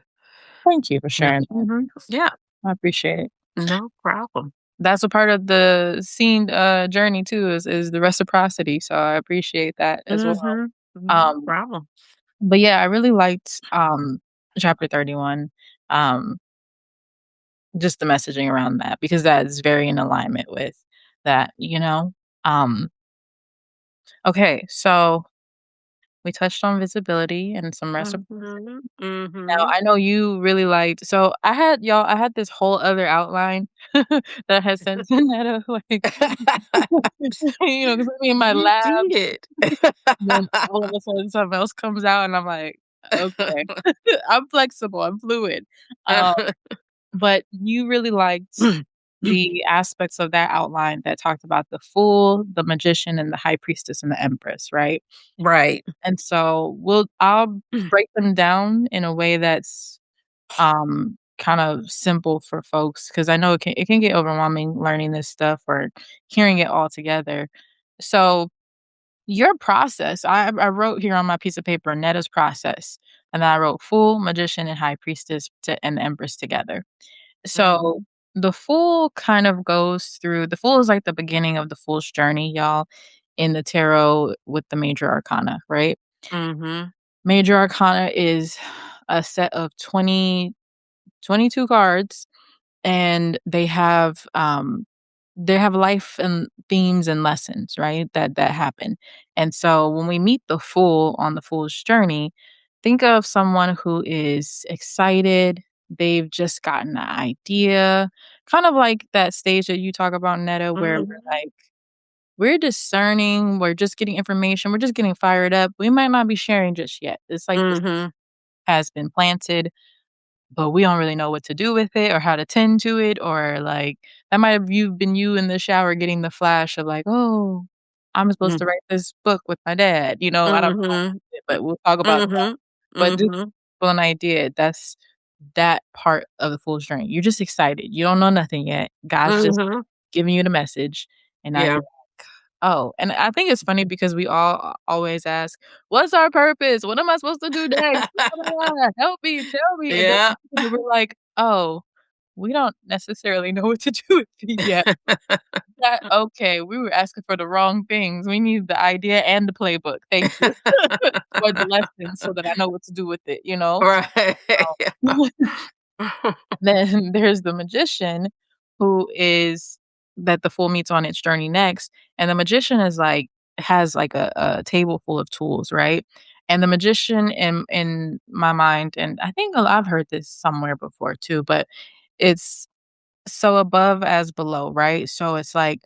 Thank you for Yeah. sharing that. Yeah. I appreciate it. No problem. That's a part of the scene, journey too is the reciprocity, so I appreciate that as well. No Um, problem. but yeah, I really liked, chapter 31, um, just the messaging around that because that is very in alignment with that, you know? Um, okay, so we touched on visibility and some reciprocity. Mhm. Now Mhm. I know you really liked so I had this whole other outline that I had sent to Netta, like, you know, 'cause I'm in my You lab, did. then all of a sudden something else comes out, and I'm like, "Okay." I'm flexible, I'm fluid. Um, but you really liked the aspects of that outline that talked about the Fool, the Magician, and the High Priestess and the Empress, right? Right. And so I'll break them down in a way that's kind of simple for folks because I know it can get overwhelming learning this stuff or hearing it all together. So your process, I wrote here on my piece of paper Netta's process, and then I wrote Fool, Magician, and High Priestess and the Empress together. Mhm. So the Fool kind of goes through the Fool is like the beginning of the Fool's journey, y'all, in the tarot with the major arcana, right? Mhm. Major arcana is a set of 22 cards and they have life and themes and lessons, right? That happen. And so when we meet the fool on the fool's journey, think of someone who is excited, they've just gotten an idea, kind of like that stage that you talk about, Netta, where we're Mhm. like we're discerning, we're just getting information, we're just getting fired up. We might not be sharing just yet. It's like this Mhm. has been planted but we don't really know what to do with it or how to tend to it or, like, that might have you been you in the shower getting the flash of, like, "Oh, I'm supposed to Mhm. write this book with my dad," you know, I don't know, Mhm. but we'll talk about that. Mhm. But just Mhm. for an idea, that's that part of the fool's journey. You're just excited. You don't know nothing yet. God's just Mhm. giving you the message, and now Yeah. you're oh, and I think it's funny because we all always ask, "What's our purpose? What am I supposed to do next? Help me, tell me." And then Yeah. we're like, "Oh, we don't necessarily know what to do with it yet." That okay, we were asking for the wrong things. We need the idea and the playbook. Thank you. Or the lesson so that I know what to do with it, you know? Right. Um Then there's the magician who is that the fool meets on its journey next, and the magician is like has like a table full of tools, right? And the magician in my mind, and I think I've heard this somewhere before too, but it's so above as below, right? So it's like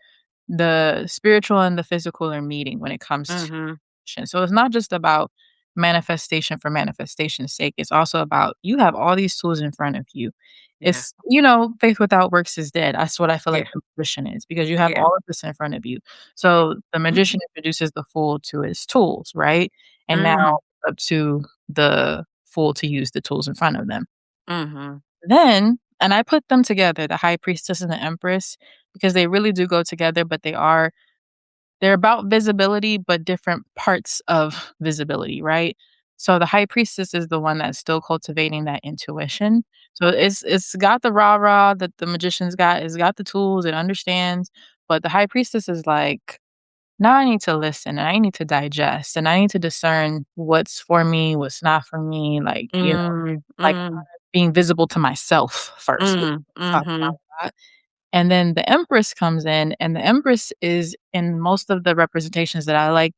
the spiritual and the physical are meeting when it comes to Mhm. manifestation. So it's not just about manifestation for manifestation's sake. It's also about you have all these tools in front of you. Yeah. It's, you know, faith without works is dead. That's what I feel like Yeah. the magician is because you have Yeah. all of this in front of you. So the magician introduces the fool to his tools, right? And now Mhm. up to the fool to use the tools in front of them. Mhm. Then and I put them together, the high priestess and the empress, because they really do go together, but they're about visibility, but different parts of visibility, right? So the high priestess is the one that's still cultivating that intuition. So it's got the rah-rah that the magician's got, it's got the tools, it understands, but the high priestess is like, now I need to listen and I need to digest and I need to discern what's for me, what's not for me, like, you know, Mm. like Mm. being visible to myself first, which Mm. we talk about Mhm. a lot. And then the Empress comes in, and the Empress is in most of the representations that I like,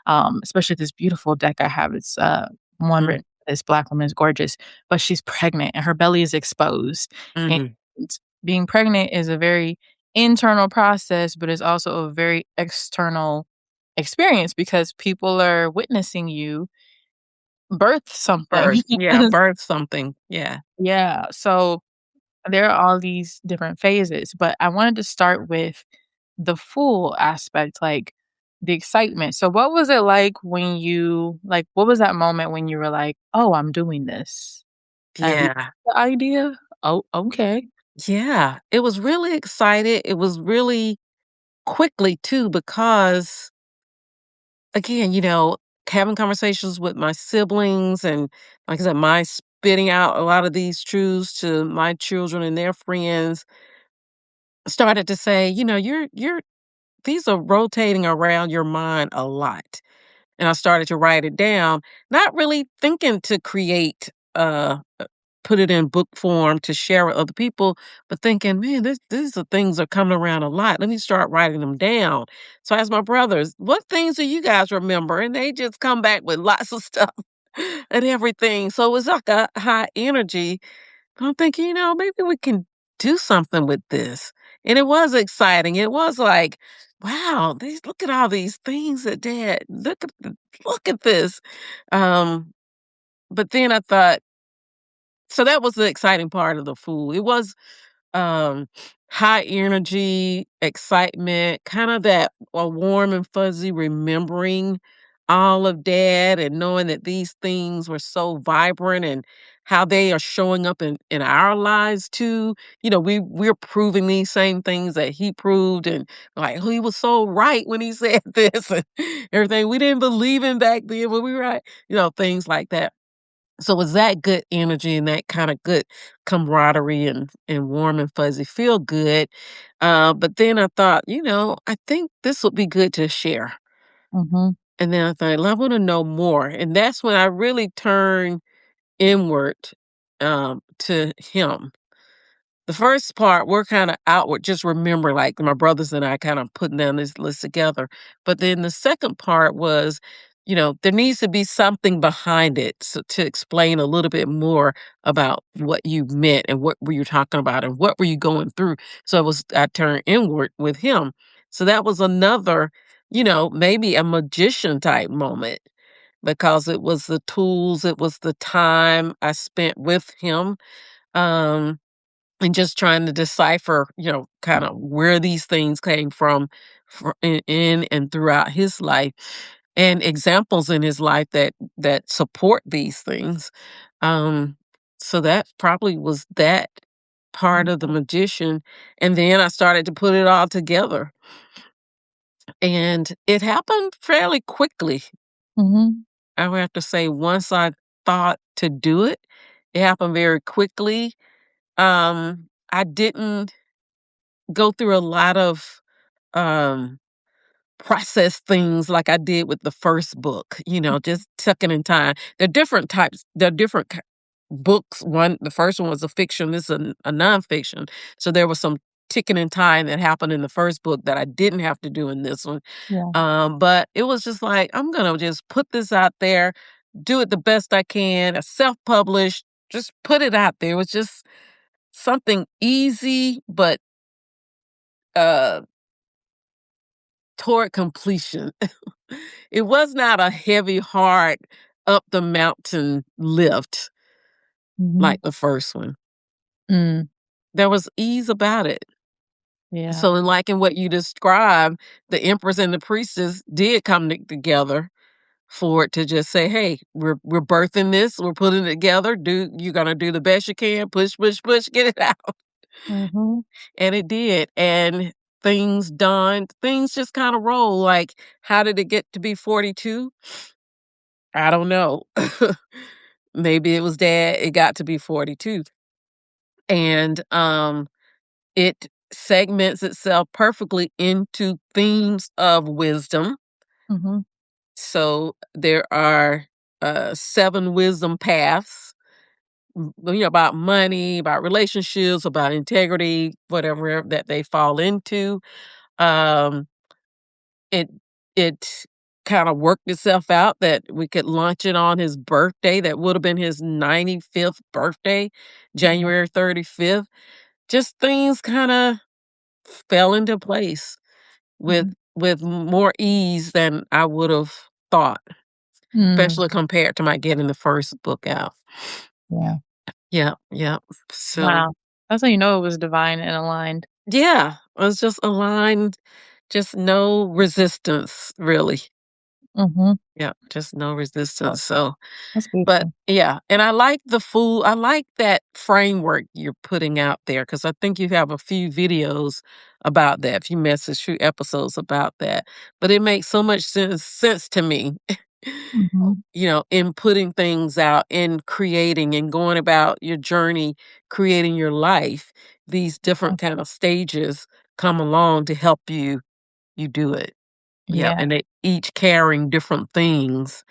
especially this beautiful deck I have. It's one Mm. written this black woman is gorgeous, but she's pregnant and her belly is exposed. And Mhm. being pregnant is a very internal process, but it's also a very external experience because people are witnessing you birth something. Birth. Yeah, birth something. Yeah. Yeah. So there are all these different phases, but I wanted to start with the full aspect, like the excitement. So what was it like when what was that moment when you were like, "Oh, I'm doing this," and you Yeah. the idea? Oh, okay. Yeah. It was really excited. It was really quickly too because again, having conversations with my siblings and like I said, my spitting out a lot of these truths to my children and their friends started to say, you're these are rotating around your mind a lot. And I started to write it down, not really thinking to create put it in book form to share with other people, but thinking, man, these are things are coming around a lot. Let me start writing them down. So I asked my brothers, what things do you guys remember? And they just come back with lots of stuff and everything. So it was like a high energy. I'm thinking, maybe we can do something with this. And it was exciting. It was like, wow, look at all these things that dad look at this. Um, but then I thought, so that was the exciting part of the food. It was um, high energy, excitement, kind of that a warm and fuzzy remembering all of dad and knowing that these things were so vibrant and how they are showing up in our lives too. We're proving these same things that he proved and like he was so right when he said this and everything. We didn't believe him back then, but we were right, things like that. So it was that good energy and that kinda good camaraderie and warm and fuzzy, feel good. But then I thought, I think this would be good to share. Mhm, And then I thought, "Well, I wanna know more." And that's when I really turned inward, to him. The first part, we're kinda outward, just remember, like, my brothers and I kind of putting down this list together. But then the second part was, there needs to be something behind it to explain a little bit more about what you meant and what were you talking about and what were you going through. So I turned inward with him. So that was another, maybe a magician type moment because it was the tools, it was the time I spent with him. Um and just trying to decipher, kind of where these things came from in and throughout his life and examples in his life that support these things. Um, so that probably was that part of the mhm, magician. And then I started to put it all together. And it happened fairly quickly. mhm, I would have to say once I thought to do it, it happened very quickly. I didn't go through a lot of um process things like I did with the first book, just tucking in time. There are different types, there are different books. The first one was a fiction, this is a nonfiction. So there was some ticking in time that happened in the first book that I didn't have to do in this one. yeah, But it was just like, I'm gonna just put this out there, do it the best I can, self-published, just put it out there. It was just something easy, but uh toward completion. It was not a heavy, hard up the mountain lift mhm, like the first one. mm, There was ease about it. yeah, So, in liking what you described, the empress and the priestess did come together for it to just say, "Hey, we're birthing this. We're putting it together. You're gonna do the best you can. Push, push, push. Get it out." mhm, And it did. And things done. Things just kind of roll. Like, how did it get to be 42? I don't know. Maybe it was dad, it got to be 42. And, it segments itself perfectly into themes of wisdom. mhm, So, there are, 7 wisdom paths, about money, about relationships, about integrity, whatever that they fall into. Um It it kinda worked itself out that we could launch it on his birthday, that would've been his 95th birthday, yeah, January 35th. Just things kinda fell into place with mhm, more ease than I would've thought, mm, especially compared to my getting the first book out. yeah. Yeah, yeah. So, Wow. That's how you know it was divine and aligned. yeah, it was just aligned. just no resistance, really. Mhm. Yeah, just no resistance, so That's but, beautiful. yeah, and I like that framework you're putting out there because I think you have a few videos about that, a few few episodes about that, but it makes so much sense to me, Mhm. in putting things out, in creating and going about your journey, creating your life, these different kind of stages come along to help you do it. Yep, Yeah. and they each carrying different things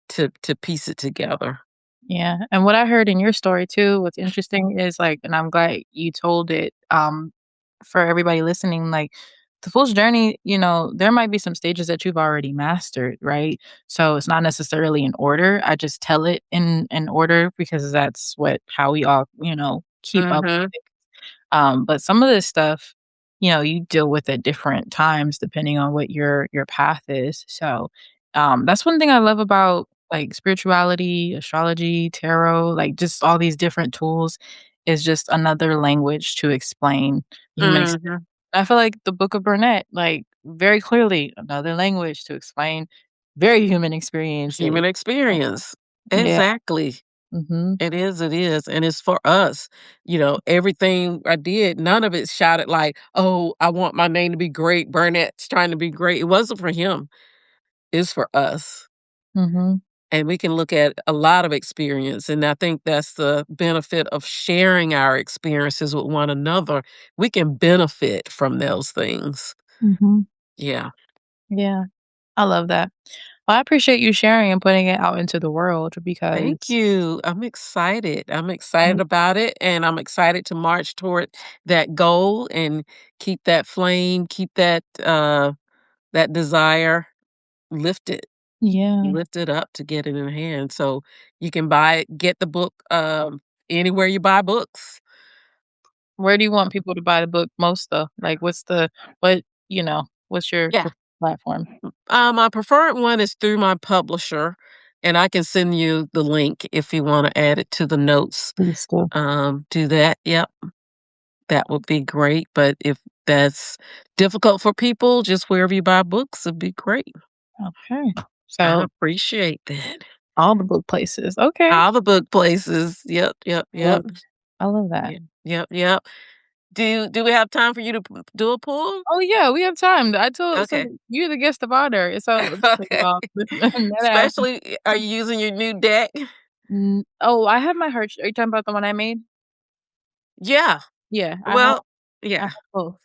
to piece it together. Yeah, and what I heard in your story too, what's interesting is, like, and I'm glad you told it, for everybody listening, like, the Fool's Journey, there might be some stages that you've already mastered, right? So, it's not necessarily in order, I just tell it in order because that's how we all, keep up Mhm. with it. But some of this stuff, you deal with at different times depending on what your path is. So, that's one thing I love about like spirituality, astrology, tarot, like just all these different tools is just another language to explain human experience. Mhm. I feel like the Book of Burnett, like very clearly another language to explain very human experiences. Human experience. Yeah. Exactly. Mhm. It is, and it's for us. Everything I did, none of it shouted like, "Oh, I want my name to be great. Burnett's trying to be great." It wasn't for him. It's for us. Mhm. And we can look at a lot of experience, and I think that's the benefit of sharing our experiences with one another. We can benefit from those things. Mhm. Yeah. Yeah. I love that. Well, I appreciate you sharing and putting it out into the world Thank because you. I'm excited. I'm excited about it, and I'm excited to march toward that goal and keep that flame, keep that desire lifted, yeah. lifted up to get it in hand. So you can get the book anywhere you buy books. Where do you want people to buy the book most though? Like what, what's your Yeah. platform? My preferred one is through my publisher, and I can send you the link if you want to add it to the notes. Please do. Do that. Yep. That would be great, but if that's difficult for people, just wherever you buy books would be great. Okay. I So appreciate that. all the book places. Okay. All the book places. Yep, yep, I love yep. I love that. Yep, yep, yep. Do we have time for you to do a pool? Oh yeah, we have time. So Okay. you're the guest of honor. So first of Okay. all, Netta, Especially, are you using your new deck? oh, I have my heart. Are you talking about the one I made? Yeah. Yeah, Well, I yeah. have both.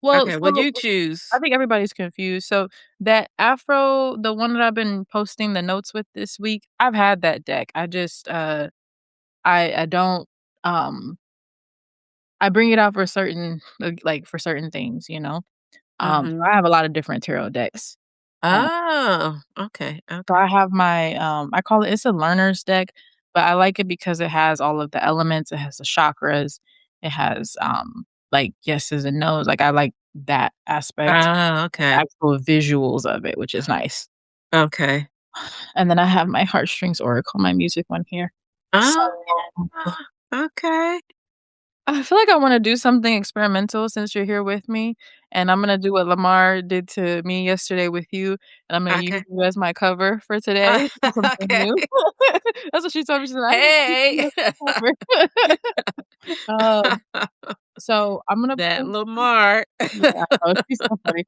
Well, Okay. Well, so you I choose. think everybody's confused. So that Afro, the one that I've been posting the notes with this week, I've had that deck. I just I don't um I bring it out for certain like for certain things, you know. So Mm-hmm. I have a lot of different tarot decks. Um Oh, okay. so Okay. I have my I call it's a learner's deck, but I like it because it has all of the elements, it has the chakras, it has like yeses and nos. Like I like that aspect, Oh, the okay. actual visuals of it, which is nice. Okay. And then I have my heartstrings oracle, my music one here. So, Oh, okay. I feel like I wanna do something experimental since you're here with me, and I'm gonna do what Lamar did to me yesterday with you, and I'm gonna use Okay. you as my cover for today for something Okay. new. That's what she told me, she said, "I'm gonna use Hey. you as my cover." Um, so I'm gonna That pull Lamar. yeah, I know, she's so funny.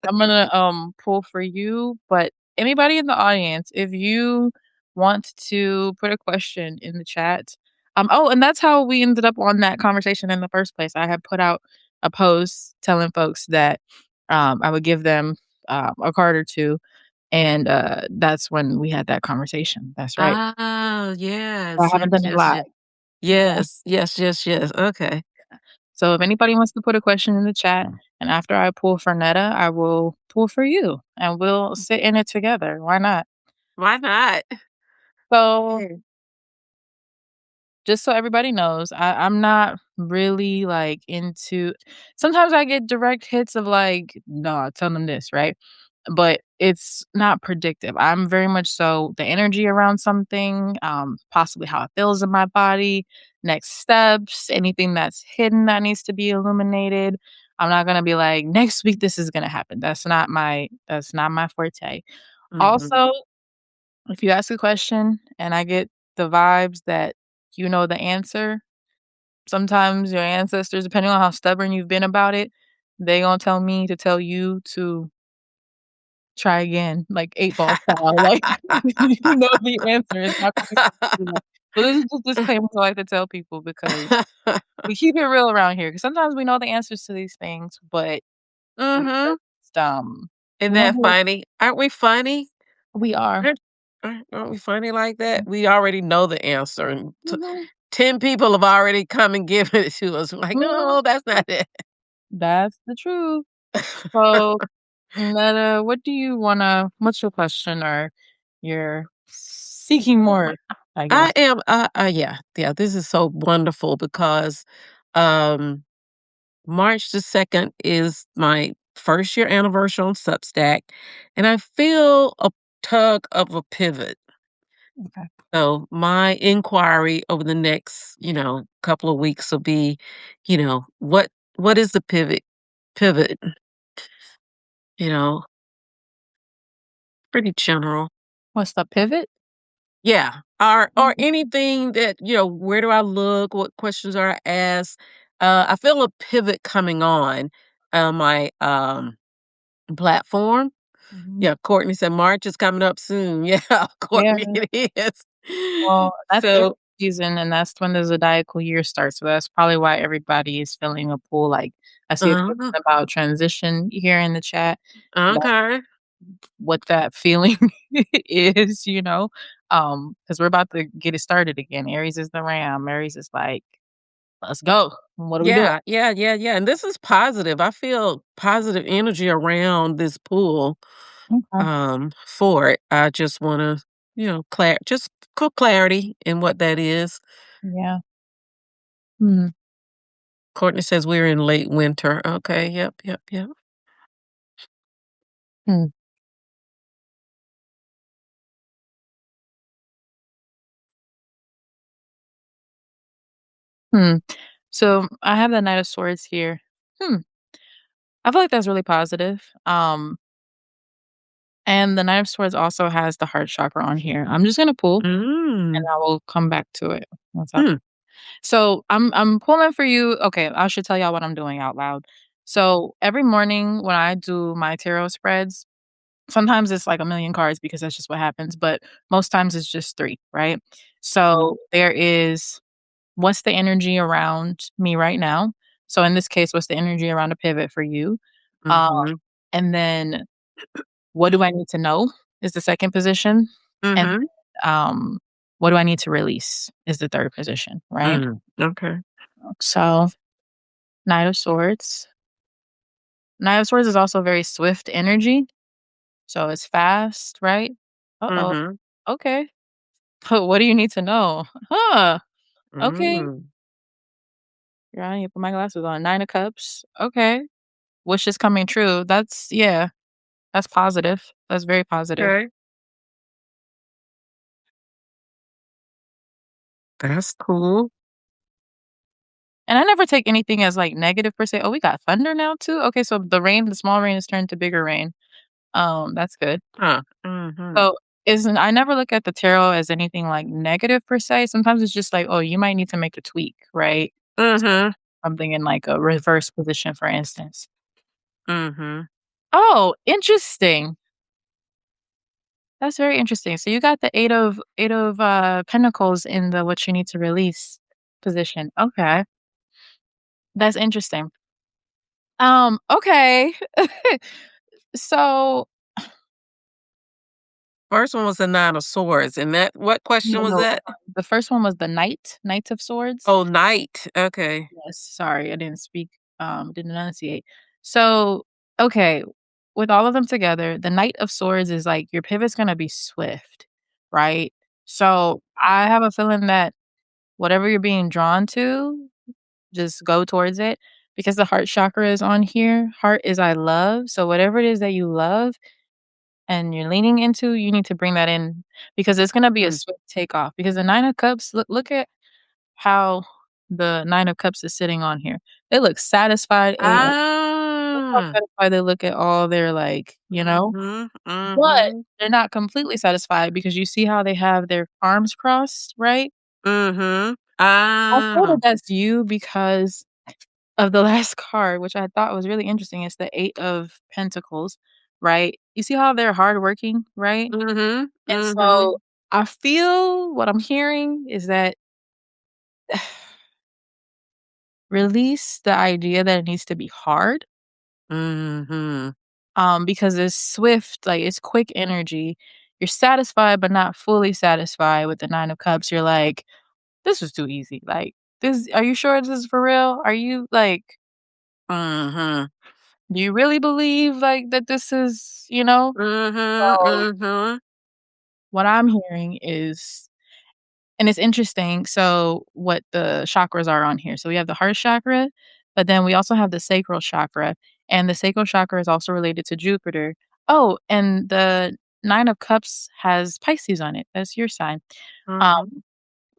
I'm gonna, pull for you, but anybody in the audience, if you want to put a question in the chat, oh, and that's how we ended up on that conversation in the first place. I had put out a post telling folks that, I would give them, a card or 2, and, that's when we had that conversation. That's right. Oh, I yes, yes, haven't done it yes, live. yes. Yeah. Yes, yes, yes, yes. Okay. So if anybody wants to put a question in the chat, and after I pull for Netta, I will pull for you, and we'll sit in it together. Why not? Why not? So, Mm. just so everybody knows, I'm not really, like, into sometimes I get direct hits of, like, "No, tell them this," right? But it's not predictive. I'm very much so the energy around something, possibly how it feels in my body, next steps, anything that's hidden that needs to be illuminated. I'm not gonna be like, "Next week, this is gonna happen." That's not my forte. Mhm. Also, if you ask a question and I get the vibes that you know the answer, sometimes your ancestors, depending on how stubborn you've been about it, they gonna tell me to tell you to try again, like 8 ball style, like, you know the answer, it's not gonna be like so this is just disclaimers I like to tell people because we keep it real around here. Because sometimes we know the answers to these things, but we Mhm. just, Isn't we don't that do it. funny? Aren't we funny? We are. Aren't we funny like that? We already know the answer, and Mhm, 10 people have already come and given it to us. We're like, mhm. "No, that's not it." That's the truth. So, Netta, what's your question or you're seeking more, I I guess? am, yeah, yeah, this is so wonderful because, um, March the 2nd is my first year anniversary on Substack, and I feel a tug of a pivot. Okay. So my inquiry over the next, couple of weeks will be, what is the pivot, you know, pretty general. What's the pivot? Yeah. Or Mhm, anything that, where do I look? What questions are I asked? I feel a pivot coming on my platform. mhm. Yeah, Courtney said March is coming up soon. Yeah, Yeah. Courtney, it is. Well, that's Aries So, season, and that's when the zodiacal year starts, so that's probably why everybody is feeling a pull, like, I see a uh question about transition here in the chat. That's okay. what that feeling is, because 'cause we're about to get it started again. Aries is the ram. Aries is like, "Let's go. What are we doing?" Yeah, yeah, yeah, yeah, and this is positive. I feel positive energy around this pool, Okay. for it. I just wanna, just clarity in what that is. Yeah. Mhm. Courtney says we're in late winter. Okay, yep, yep, yep. Hmm. Hmm. So, I have the Knight of Swords here. Hmm. I feel like that's really positive. And the Knight of Swords also has the heart chakra on here. I'm just gonna pull, and Mm, I will come back to it once I hmm, So, I'm pulling for you okay, I should tell y'all what I'm doing out loud. So, every morning when I do my tarot spreads, sometimes it's like a million cards because that's just what happens, but most times it's just 3, right? mhm, So, there is what's the energy around me right now? So, in this case, what's the energy around a pivot for you? Um, mhm, and then what do I need to know is the second position, and, mhm, um, what do I need to release is the third position, right? okay. So, Knight of Swords. Knight of Swords is also very swift energy, so it's fast, right? Uh-oh, Mhm, okay. What do you need to know? Huh, okay. mm, Yeah, I need to put my glasses on. 9 of Cups, okay. Wish is coming true. Yeah, that's positive. That's very positive. okay. That's cool. And I never take anything as, like, negative per se. Oh, we got thunder now too? Okay, so the small rain has turned to bigger rain. That's good. Huh, mhm, So, isn't I never look at the tarot as anything, like, negative per se. Sometimes it's just like, "Oh, you might need to make a tweak," right? mhm, Something in, like, a reverse position, for instance. mhm, Oh, interesting. That's very interesting. So you got the 8 of pentacles in the what you need to release position. Okay. That's interesting. Okay. So First one was the 9 of swords, and that what question no, was no, that? the first one was the Knight of Swords. Oh, knight, okay. Yes, sorry, I didn't speak, didn't enunciate. So, okay, with all of them together, the Knight of Swords is like your pivot's gonna be swift, right? So I have a feeling that whatever you're being drawn to, just go towards it because the heart chakra is on here. Heart is I love. So whatever it is that you love and you're leaning into, you need to bring that in because it's gonna be a Mm. swift takeoff. Because the 9 of Cups, look at how the 9 of Cups is sitting on here. It looks satisfied, it looks how Ah. satisfied they look at all their, like, Mhm, but mhm, they're not completely satisfied because you see how they have their arms crossed, right? mhm. I feel Ah. that that's you because of the last card, which I thought was really interesting. It's the 8 of Pentacles, right? You see how they're hardworking, right? Mhm, And so mhm, I feel what I'm hearing is that release the idea that it needs to be hard, mhm. because it's swift, like, it's quick energy. You're satisfied, but not fully satisfied with the 9 of Cups. You're like, "This was too easy." Like, "This are you sure this is for real? Are you like, Mhm. do you really believe, like, that this is" Mhm, So, mhm. what I'm hearing is and it's interesting, so what the chakras are on here. So we have the heart chakra, but then we also have the sacral chakra, and the sacral chakra is also related to Jupiter. Oh, and the 9 of Cups has Pisces on it. That's your sign. Um, Mhm.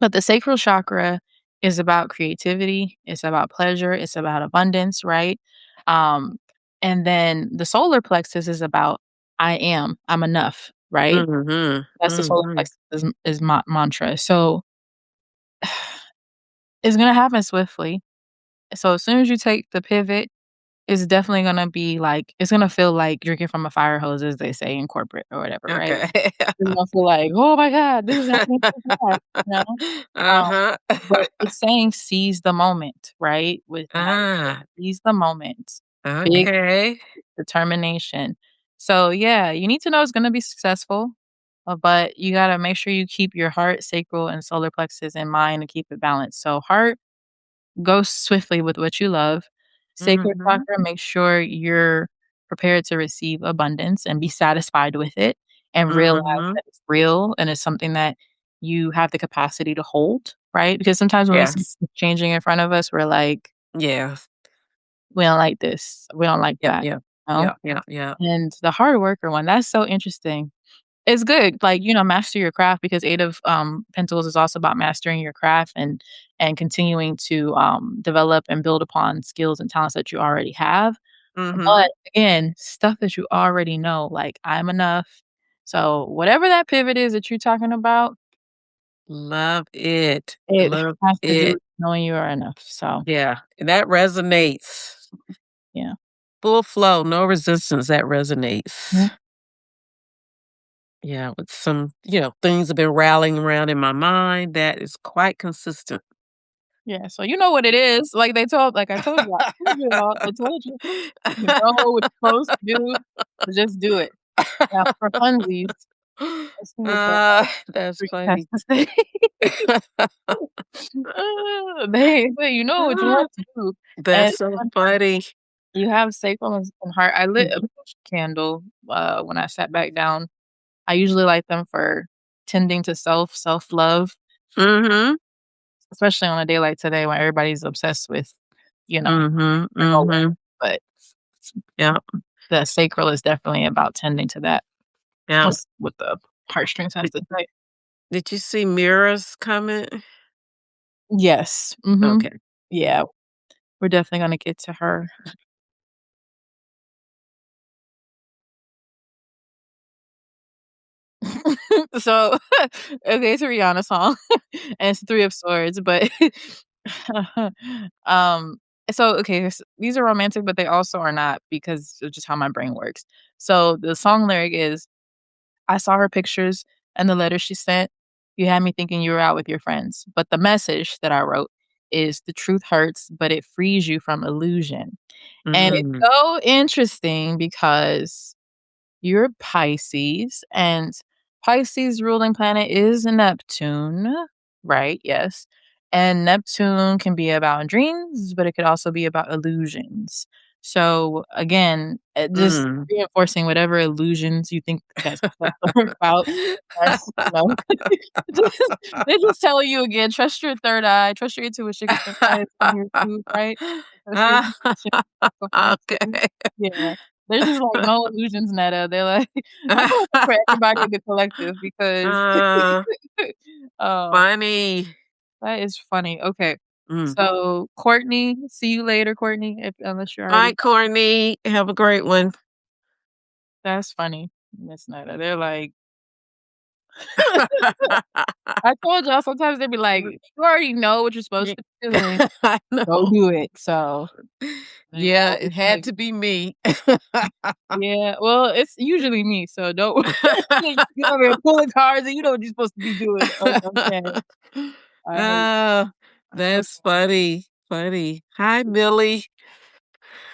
but the sacral chakra is about creativity, it's about pleasure, it's about abundance, right? Um, and then the solar plexus is about I'm enough, right? Mhm, That's the solar mhm. plexus is mantra. So it's gonna happen swiftly. So as soon as you take the pivot, it's definitely gonna be like it's gonna feel like drinking from a fire hose, as they say in corporate or whatever, right? Okay. You're gonna feel like, "Oh my god, this is happening so fast," you know? Um, Uh-huh. but it's saying seize the moment, right? With the 9 of Cups, Ah, seize the moment. Big okay. determination. So, yeah, you need to know it's gonna be successful, but you gotta make sure you keep your heart, sacral, and solar plexus in mind and keep it balanced. So heart, go swiftly with what you love. Sacred Mhm. chakra, make sure you're prepared to receive abundance and be satisfied with it and realize Mhm. that it's real and it's something that you have the capacity to hold, right? Because sometimes when we see Yes. things changing in front of us, we're like, Yes. "We don't like this. We don't like Yep, that." yep. You know? Yep, yep, yep. And the hard worker one, that's so interesting. It's good, like, master your craft because 8 of, Pentacles is also about mastering your craft and continuing to, develop and build upon skills and talents that you already have. But, Mhm. again, stuff that you already know, like, "I'm enough." So, whatever that pivot is that you're talking about, Love it. it Love has to do it. with knowing you are enough. So, Yeah, that resonates. yeah. Full flow, no resistance, that Yeah. resonates. Yeah, with some, things have been rallying around in my mind that is quite consistent. Yeah, so you know what it is. Like I told you, I told you all I told you. You know what you're supposed to do, so just do it. Now for funsies, let's see what the That's freak has funny. to say. They you know what you have to do, and That's so funny. you have sacral and heart. I lit a candle, when I sat back down. I usually light them for tending to self-love, Mhm. especially on a day like today when everybody's obsessed with, you know, Mhm, their mhm. but Yeah, the sacral is definitely about tending to that. yeah. What the heartstrings has Did to say. did you see mirrors coming? Yes, mhm. Okay. Yeah, we're definitely gonna get to her. So, okay, it's a Rihanna song, and it's 3 of Swords, but, um, so, okay, these are romantic, but they also are not because of just how my brain works. So, the song lyric is, "I saw her pictures and the letters she sent. You had me thinking you were out with your friends, but the message that I wrote is the truth hurts, but it frees you from illusion." And it's Mm. so interesting because you're Pisces, and Pisces ruling planet is Neptune, right? Yes. And Neptune can be about dreams, but it could also be about illusions. So again, just Mm. reinforcing whatever illusions you think that stuff are about. That's just, they just tell you again, trust your third eye, trust your intuition because the fire is in here too, right? Trust your intuition. So fire too. Okay. Yeah. There's just, like, no illusions, Netta. They're like I'm gonna speak for everybody in the collective because Uh, oh, funny. that is funny. Okay. Mm. So, Courtney, see you later, Courtney, if unless you're already Alright, Courtney, have a great one. that's funny, Miss Netta. They're like I told y'all sometimes they be like, "You already know what you're supposed Ye to be doing. I Go know. do it." So, they Yeah, always it had like to be me. yeah, well, it's usually me, so don't you over here pulling cards and you know what you're supposed to be doing. Okay. I hate Oh, okay. that's funny, funny. Hi, Millie.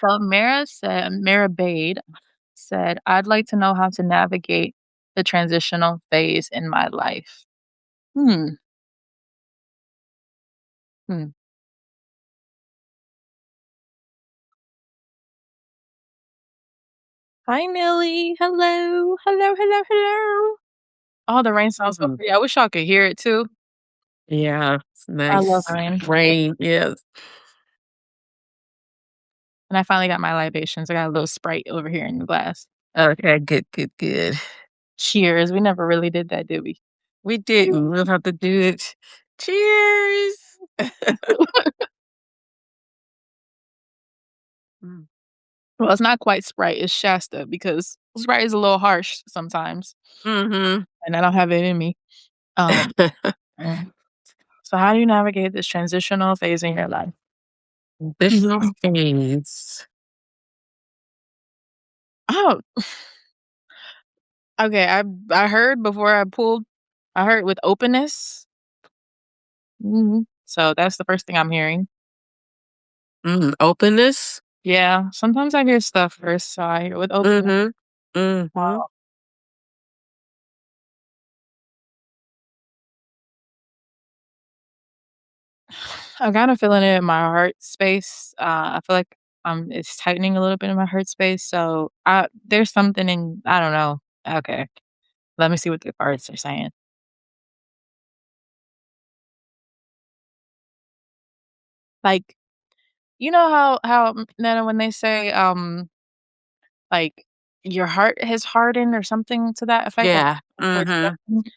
So Mara Bade said, "I'd like to know how to navigate the transitional phase in my life." Hmm, hmm. Hi, Millie. Hello. Hello, hello, hello. Oh, the rain sounds so Mhm. pretty. I wish y'all could hear it too. Yeah, it's I love nice. rain. Rain, yes. And I finally got my libations. I got a little Sprite over here in the glass. Okay, good, good, good. Cheers. We never really did that, did we? We Cheers. didn't. We'll have to do it. Cheers. Mm. Well, it's not quite Sprite, it's Shasta because Sprite is a little harsh sometimes, Mhm. and I don't have it in me. Um, mm. So how do you navigate this transitional phase in your life? Additional phase. Oh, okay, I heard before I heard with openness. Mhm. So that's the first thing I'm hearing. Openness. Yeah, sometimes I hear stuff first, so I hear with openness. Mhm. Mhm. I got a feeling it in my heart space. I feel like it's tightening a little bit in my heart space. So there's something in I don't know. Okay, let me see what the cards are saying. Like you know how Nana when they say like your heart has hardened or something to that effect, like Yeah. towards Mhm. something.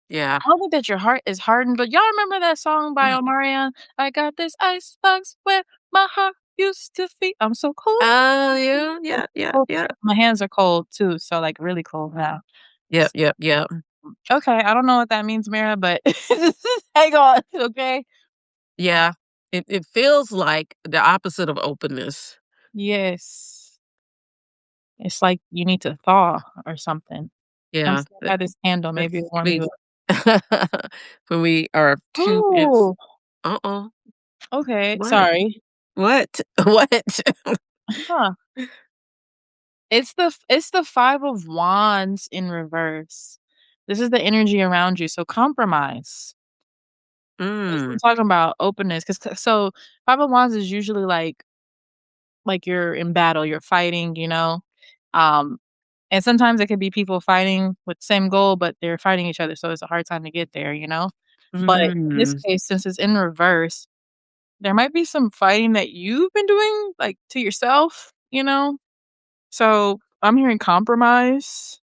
Yeah. I don't think that your heart is hardened, but y'all remember that song by Mm. Omarion? I got this ice box where my heart used to be. I'm so cold. Oh, yeah, yeah, yeah, Cold. yeah. My hands are cold too, so, like, really cold now. Yep, S yep, yep. okay, I don't know what that means, Mira, but hang on, okay? Yeah. It feels like the opposite of openness. Yes. It's like you need to thaw or something. Come Yeah. sit by this candle, maybe That's it'll warm we you up. when we are too it's Oh, uh-uh. okay, What? sorry. What? What? Huh. It's the 5 of wands in reverse. This is the energy around you, so compromise. This Mm. is talking about openness, 'cause so 5 of wands is usually like you're in battle, you're fighting, you know? Um, and sometimes it could be people fighting with the same goal, but they're fighting each other, so it's a hard time to get there, you know? But in this Mm. case, since it's in reverse, there might be some fighting that you've been doing, like, to yourself, you know? So, I'm hearing compromise,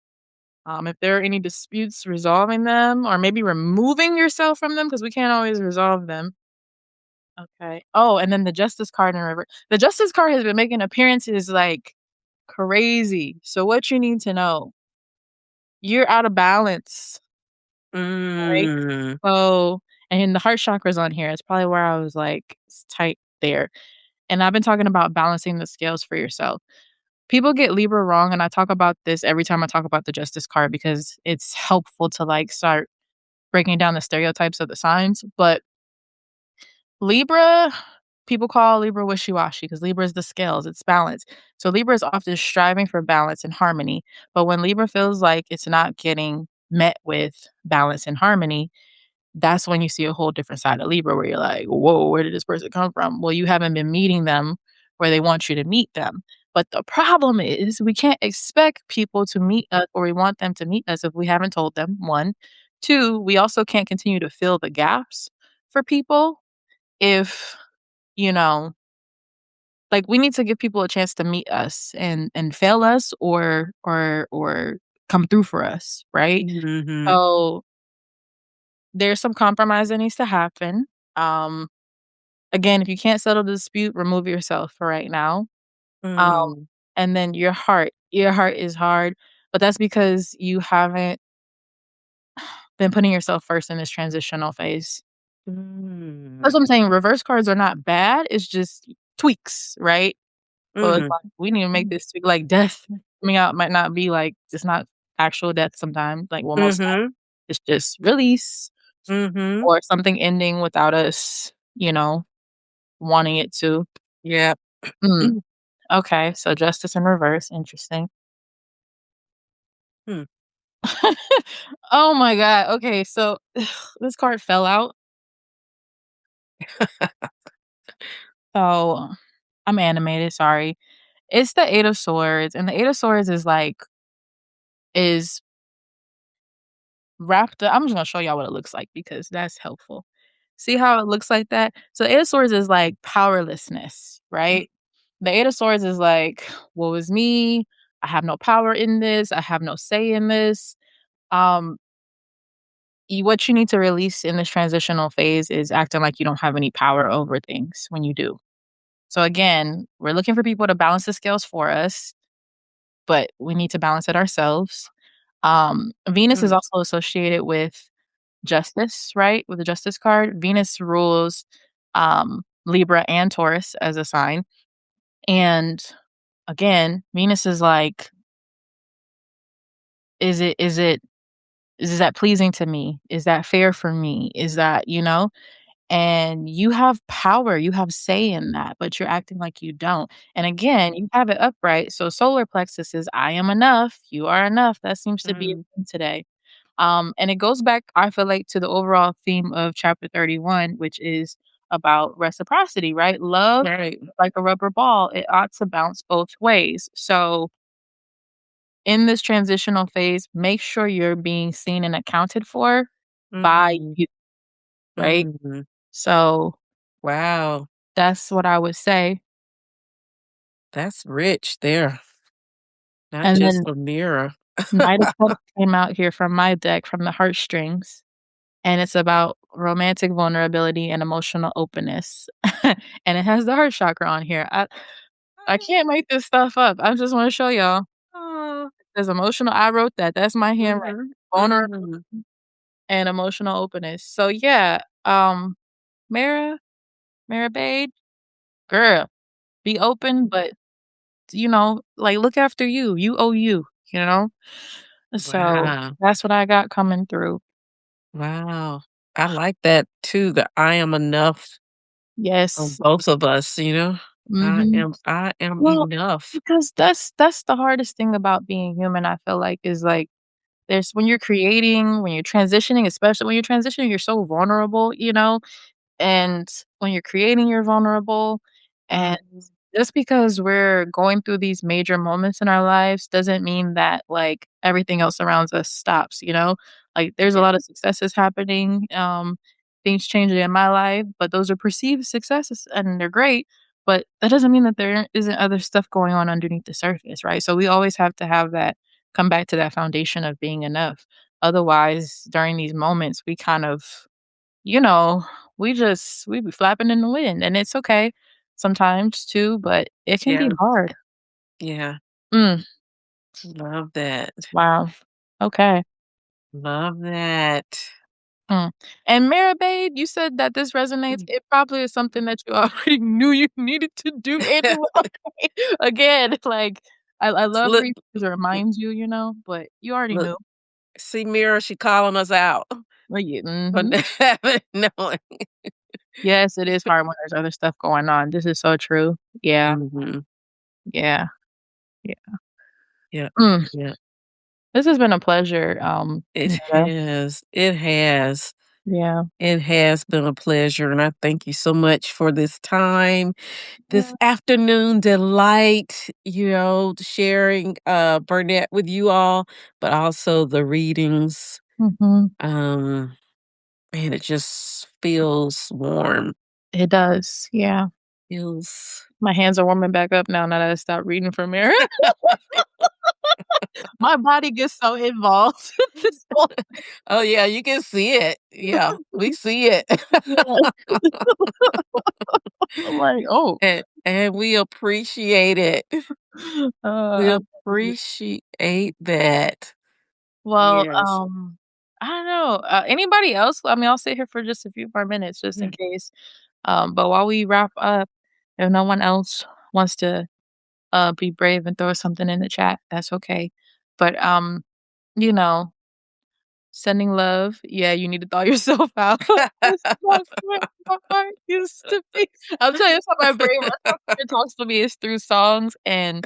if there are any disputes, resolving them, or maybe removing yourself from them because we can't always resolve them. Okay. Oh, and then the Justice card in reverse. The Justice card has been making appearances like crazy. So what you need to know, you're out of balance, right? Mm. So and the heart chakra's on here. It's probably where I was like it's tight there. And I've been talking about balancing the scales for yourself. People get Libra wrong, and I talk about this every time I talk about the Justice card because it's helpful to like start breaking down the stereotypes of the signs. But Libra, people call Libra wishy-washy because Libra is the scales, it's balance. So Libra is often striving for balance and harmony, but when Libra feels like it's not getting met with balance and harmony, that's when you see a whole different side of Libra where you're like, "Whoa, where did this person come from?" Well, you haven't been meeting them where they want you to meet them. But the problem is we can't expect people to meet us or we want them to meet us if we haven't told them, 1. 2, we also can't continue to fill the gaps for people if, you know, like, we need to give people a chance to meet us and fail us or come through for us, right? Mhm. So, there's some compromise that needs to happen. Um, again, if you can't settle the dispute, remove yourself for right now. Um, Mm. and then your heart is hard, but that's because you haven't been putting yourself first in this transitional phase. Mm. That's what I'm saying, reverse cards are not bad, it's just tweaks, right? So it's Mm. like, we need to make this tweak like death coming out might not be like it's not actual death sometimes, like, well, most times Mhm. it's just release Mhm. or something ending without us, wanting it to. Yep. Mm, okay, so justice in reverse, interesting. Hmm. Oh my god, okay, so this card fell out, so I'm animated, sorry. It's the 8 of Swords, and the 8 of Swords is wrapped up I'm just gonna show y'all what it looks like because that's helpful. See how it looks like that? So, the 8 of Swords is like powerlessness, right? The 8 of Swords is like, "Woe is me. I have no power in this. I have no say in this." Um, what you need to release in this transitional phase is acting like you don't have any power over things when you do. So, again, we're looking for people to balance the scales for us, but we need to balance it ourselves. Venus is Mm. also associated with justice, right? With the justice card, Venus rules Libra and Taurus as a sign. And again, Venus is like, is it is that pleasing to me? Is that fair for me? Is that, and you have power, you have say in that, but you're acting like you don't. And again, you have it upright. So solar plexus is I am enough, you are enough. That seems to be a Mm. theme today. And it goes back, I feel like, to the overall theme of chapter 31, which is about reciprocity, right? Love, Right. like a rubber ball, it ought to bounce both ways. So, in this transitional phase, make sure you're being seen and accounted for by Mhm. you, right? Mhm. So, Wow. that's what I would say. That's rich there. Not And just then a mirror. Knight of Cups came out here from my deck, from the heartstrings, and it's about romantic vulnerability and emotional openness. And it has the heart chakra on here. I can't make this stuff up. I just wanna show y'all. Oh. There's emotional I wrote that. That's my handwriting. Mhm. Vulnerable Mhm. and emotional openness. So, yeah, Mara Mara Bade, girl, be open, but, like, look after you. You owe you, you know? So, Wow. that's what I got coming through. Wow. I like that too, the I am enough on Yes. both of us, you know? Mhm. I am Well, enough. because that's the hardest thing about being human, I feel like, is, like, there's when you're creating, when you're transitioning, especially when you're transitioning, you're so vulnerable, and when you're creating, you're vulnerable, and Mhm. just because we're going through these major moments in our lives doesn't mean that, like, everything else around us stops, you know? Like, there's a Yeah. lot of successes happening, things changing in my life, but those are perceived successes, and they're great, but that doesn't mean that there isn't other stuff going on underneath the surface, right? So we always have to have that come back to that foundation of being enough. Otherwise, during these moments, we kind of, you know, we be flapping in the wind, and it's okay sometimes too, but it can be Yeah. hard. Yeah. Mm, Love that. wow. Okay. Love that. Mm. And Mara Babe, you said that this resonates. Mm. It probably is something that you already knew you needed to do anyway. Again, like, I love Look, readings to remind you, but you already look, knew. see Mira, she calling us out Like, yeah, for mhm. not having knowing. Yes, it is hard when there's other stuff going on. This is so true. Yeah, Mhm. yeah, yeah. Yeah. Mm. Yeah. This has been a pleasure, It Netta. has. It has. Yeah. It has been a pleasure, and I thank you so much for this time, this Yeah. afternoon delight, sharing, Burnett with you all, but also the readings. Mhm. Um, Man, it just feels warm. It does, yeah. Feels My hands are warming back up now that I stopped reading from Mara. My body gets so involved at this point. Oh, yeah, you can see it. Yeah, we see it. Yeah. I'm like, "Oh." And we appreciate it. We Absolutely. appreciate that. Well, Yes. I don't know, anybody else? I mean, I'll sit here for just a few more minutes just in Yeah. case, but while we wrap up, if no one else wants to, be brave and throw something in the chat, that's okay. But, you know, sending love, yeah, you need to thaw yourself out. That's not where my heart used to be. I'm telling you, that's how that's how it talks to me is through songs and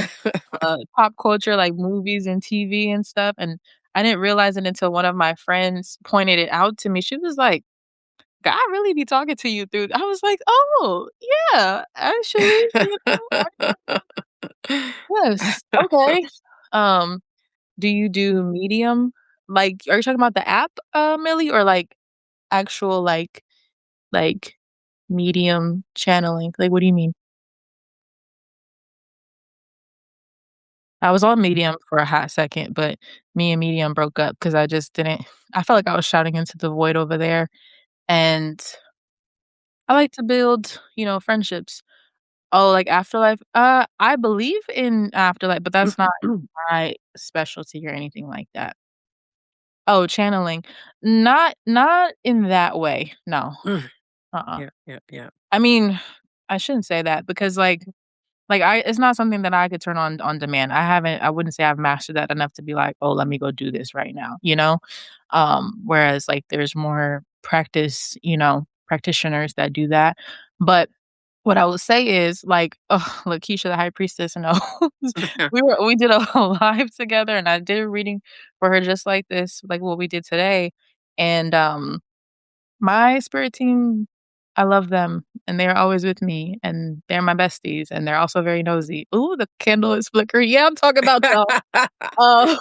pop culture, like movies and TV and stuff, and I didn't realize it until one of my friends pointed it out to me. She was like, "God really be talking to you through." I was like, "Oh, yeah, actually, yes, okay." Um, do you do Medium? Like, are you talking about the app, Millie, or like actual like Medium channeling? Like, what do you mean? I was on Medium for a hot second, but me and Medium broke up because I just didn't I felt like I was shouting into the void over there, and I like to build, friendships. Oh, like Afterlife? I believe in Afterlife, but that's not my specialty or anything like that. Oh, channeling. Not in that way, no. Uh-uh. Yeah, yeah, yeah. I mean, I shouldn't say that because, like, I it's not something that I could turn on demand. I wouldn't say I've mastered that enough to be like, "Oh, let me go do this right now," you know? Whereas, like, there's more practitioners that do that. But what I would say is, like, oh, Lakeisha, the high priestess, knows. We did a live together, and I did a reading for her just like this, like what we did today, and, my spirit team, I love them, and they're always with me, and they're my besties, and they're also very nosy. Ooh, the candle is flickering. Yeah, I'm talking about y'all. Uh,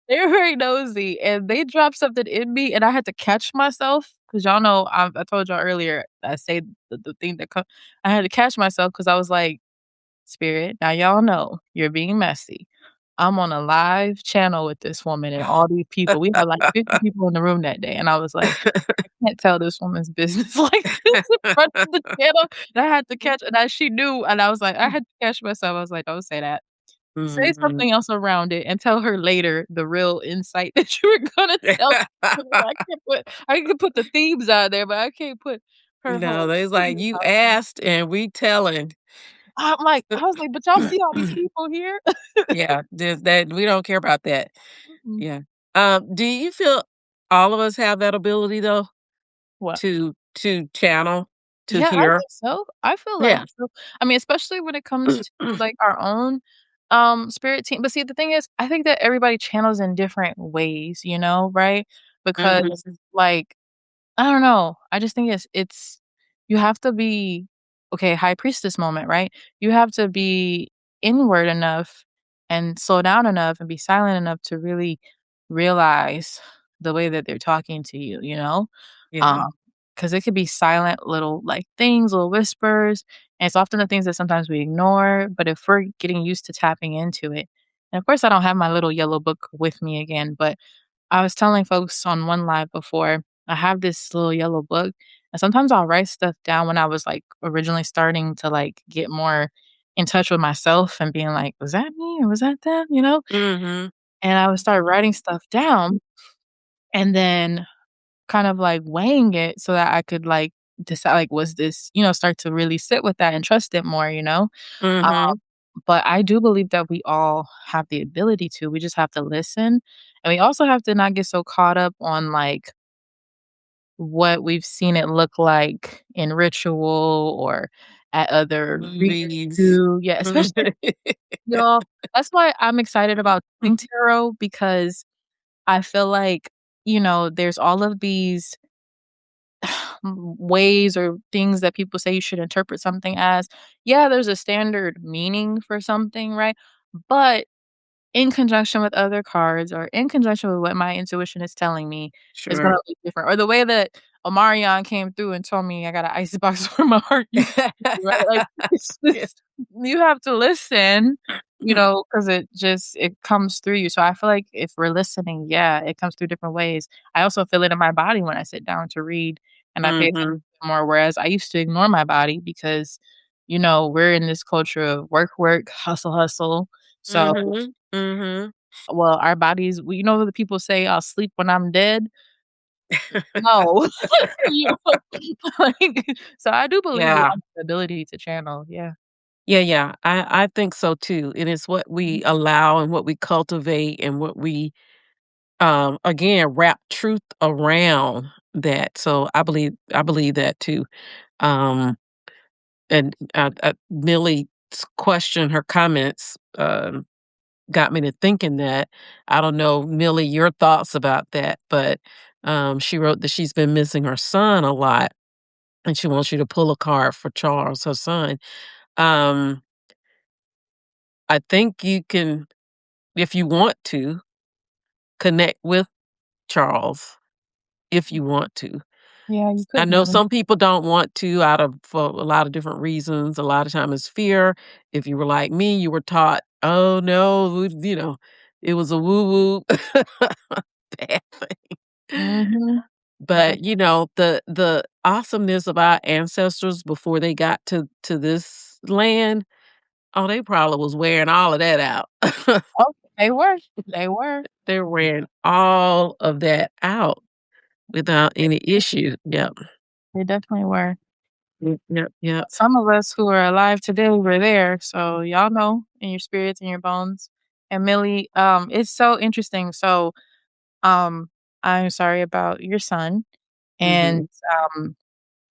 they're very nosy, and they dropped something in me, and I had to catch myself because y'all know I told y'all earlier, I say the thing that I had to catch myself because I was like, "Spirit, now y'all know you're being messy. I'm on a live channel with this woman and all these people." We had, like, 50 people in the room that day, and I was like, "I can't tell this woman's business like this in front of the channel." And I had to catch and she knew, and I was like I had to catch myself. I was like, "Don't say that. Say Mhm. something else around it and tell her later the real insight that you were gonna tell." I can put the themes out there, but I can't put her whole They was like, business "You out there. asked and we telling." I was like, "But y'all see all these people here?" Yeah, just that we don't care about that. Mhm. Yeah. Do you feel all of us have that ability though What? to channel, to Yeah, I hear? think so. I feel like Yeah. so. I mean, especially when it comes to, like, our own, spirit team but see, the thing is, I think that everybody channels in different ways, right? Because, Mhm. like, I don't know. I just think it's you have to be okay, high priestess moment, right? You have to be inward enough and slow down enough and be silent enough to really realize the way that they're talking to you, you know? Yeah. Um, because it could be silent little like things, little whispers, and it's often the things that sometimes we ignore, but if we're getting used to tapping into it, and of course I don't have my little yellow book with me again, but I was telling folks on one live before, I have this little yellow book, and sometimes I'll write stuff down when I was, like, originally starting to, like, get more in touch with myself and being like, "Was that me or was that them?" You know? Mhm. And I would start writing stuff down and then kind of, like, weighing it so that I could, like, decide, like, was this start to really sit with that and trust it more, you know? Um, Mhm. but I do believe that we all have the ability to, we just have to listen, and we also have to not get so caught up on, like, what we've seen it look like in ritual or at other readings Movies. too. Yeah, especially y'all, that's why I'm excited about doing tarot because I feel like, there's all of these ways or things that people say you should interpret something as. Yeah, there's a standard meaning for something, right? But in conjunction with other cards or in conjunction with what my intuition is telling me is gonna Sure. look different. Or the way that Omarion came through and told me I got an ice box where my heart used to be, right? Like, it's Yeah. just you have to listen, because it comes through you. So I feel like if we're listening, yeah, it comes through different ways. I also feel it in my body when I sit down to read and I pay attention Mhm. more, whereas I used to ignore my body because, we're in this culture of work, work, hustle, hustle. So, Mhm. Mhm. well, our bodies, the people say, "I'll sleep when I'm dead." No. You know, like, so I do believe we Yeah. have the ability to channel, yeah. Yeah, yeah. I think so too. It is what Mhm. we allow and what we cultivate and what we, again, wrap truth around that. So I believe that too. Um, and, Millie's question, her comments, got me to thinking that. I don't know, Millie, your thoughts about that, but, she wrote that she's been missing her son a lot, and she wants you to pull a card for Charles, her son. Um, I think you can, if you want to, connect with Charles, if you want to. Yeah, you I could, know Millie. some people don't want to for a lot of different reasons. A lot of time it's fear. If you were like me, you were taught, "Oh, no," it was a woo-woo bad thing. Mhm. But, the awesomeness of our ancestors before they got to this land, oh, they probably was wearing all of that out. Oh, they were. They were. They're wearing all of that out without They any issue. Yep. they definitely were. Yep, yep, yep. Some of us who are alive today were there, so y'all know in your spirits and your bones. And Millie, it's so interesting. So, um, I'm sorry about your son, and, Mhm. um,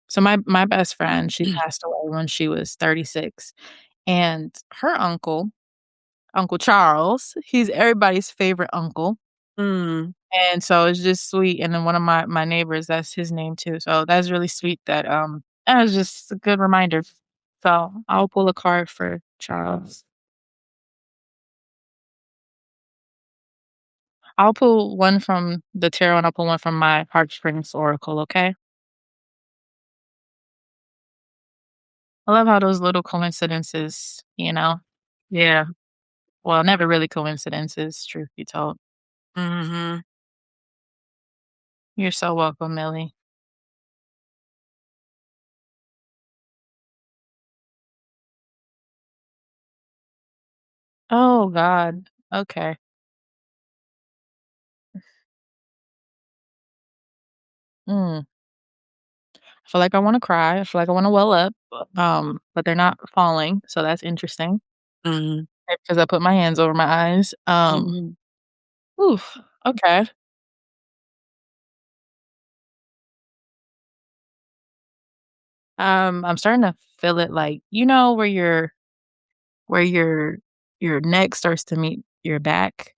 so my best friend, she passed away when she was 36, and her uncle, Uncle Charles, he's everybody's favorite uncle. Mm. And so it's just sweet, and then one of my neighbors, that's his name too, so that's really sweet that was just a good reminder. So, I'll pull a card for Charles. I'll pull one from the tarot, and I'll pull one from my Heartstrings Oracle, okay? I love how those little coincidences, Yeah. well, never really coincidences, truth be told. Mhm. You're so welcome, Millie. Oh god. Okay. Mm. I feel like I wanna cry, I feel like I wanna well up, but they're not falling, so that's interesting. Mhm. Because I put my hands over my eyes. Mhm. Oof, okay. I'm starting to feel it like, where your neck starts to meet your back,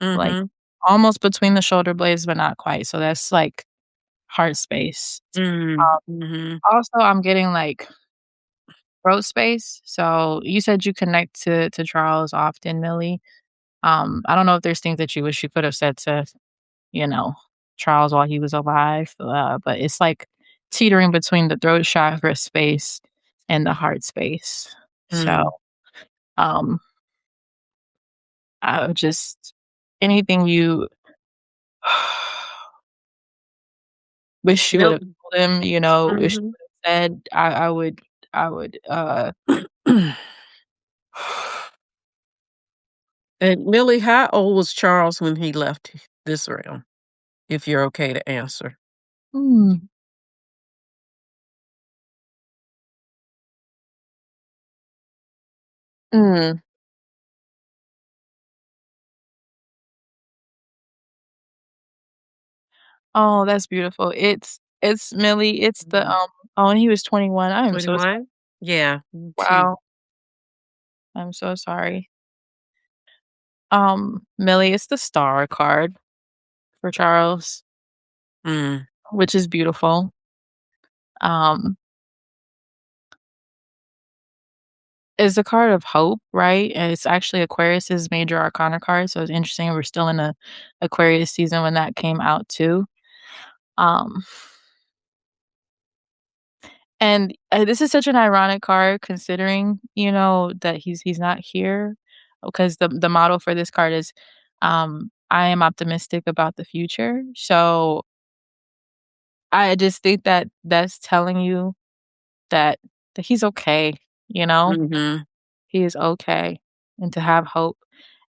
like, Mhm. almost between the shoulder blades, but not quite, so that's, like, heart space. Mm. Mhm. Also, I'm getting, like, throat space, so you said you connect to Charles often, Millie. I don't know if there's things that you wish you could have said to, you know, Charles while he was alive, but it's, like, teetering between the throat chakra space and the heart space. So, Mm. um, I would just anything you wish you would Milk. have told him, wish you Mhm. would have said, I would. And Millie, how old was Charles when he left this realm? If you're okay to answer. Mm, mm. Oh, that's beautiful. It's Millie, it's the, Mhm. oh, and he was 21. I am so sorry. 21? Yeah, me too. Wow, I'm so sorry. Millie, it's the star card for Charles, Mm. which is beautiful. Um, it's a card of hope, right? And it's actually Aquarius's major arcana card, so it's interesting we're still in a Aquarius season when that came out too. Um, And, this is such an ironic card considering, that he's not here, because the motto for this card is, "I am optimistic about the future." So, I just think that that's telling you that he's okay, you know? Mhm. He is okay, and to have hope.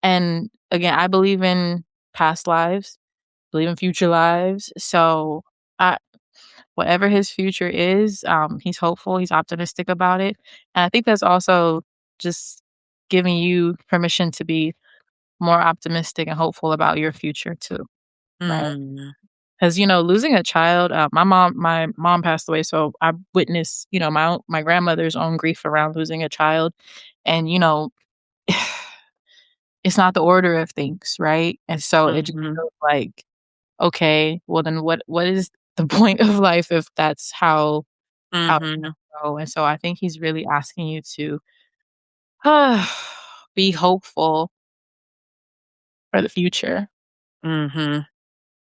And, again, I believe in past lives, believe in future lives, so, I whatever his future is, he's hopeful, he's optimistic about it, and I think that's also just giving you permission to be more optimistic and hopeful about your future too, right? Mm. 'Cause, losing a child, my mom passed away, so I witnessed, my grandmother's own grief around losing a child, and, it's not the order of things, right? And so it just Mhm. feels like, okay, well, then what is the point of life if that's how it's Mhm. gonna go? And so I think he's really asking you to be hopeful for the future. Mhm.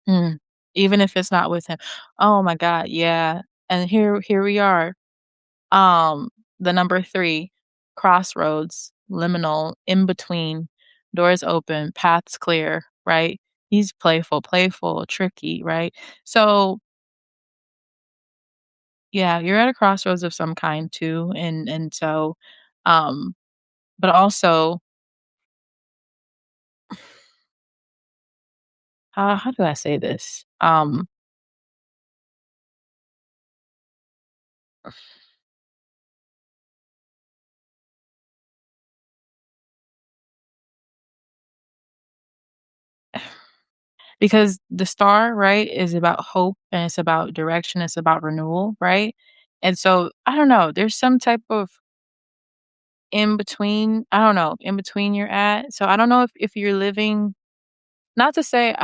Mm. Even if it's not with him. Oh my god, yeah. And here we are. Um, the number 3, crossroads, liminal, in between, doors open, paths clear, right? He's playful, tricky, right? So, yeah, you're at a crossroads of some kind too, and so, um, but also, how do I say this? Because the star, right, is about hope and it's about direction, it's about renewal, right? And so, I don't know, there's some type of in between, I don't know, in between you're at. So I don't know if you're living, not to say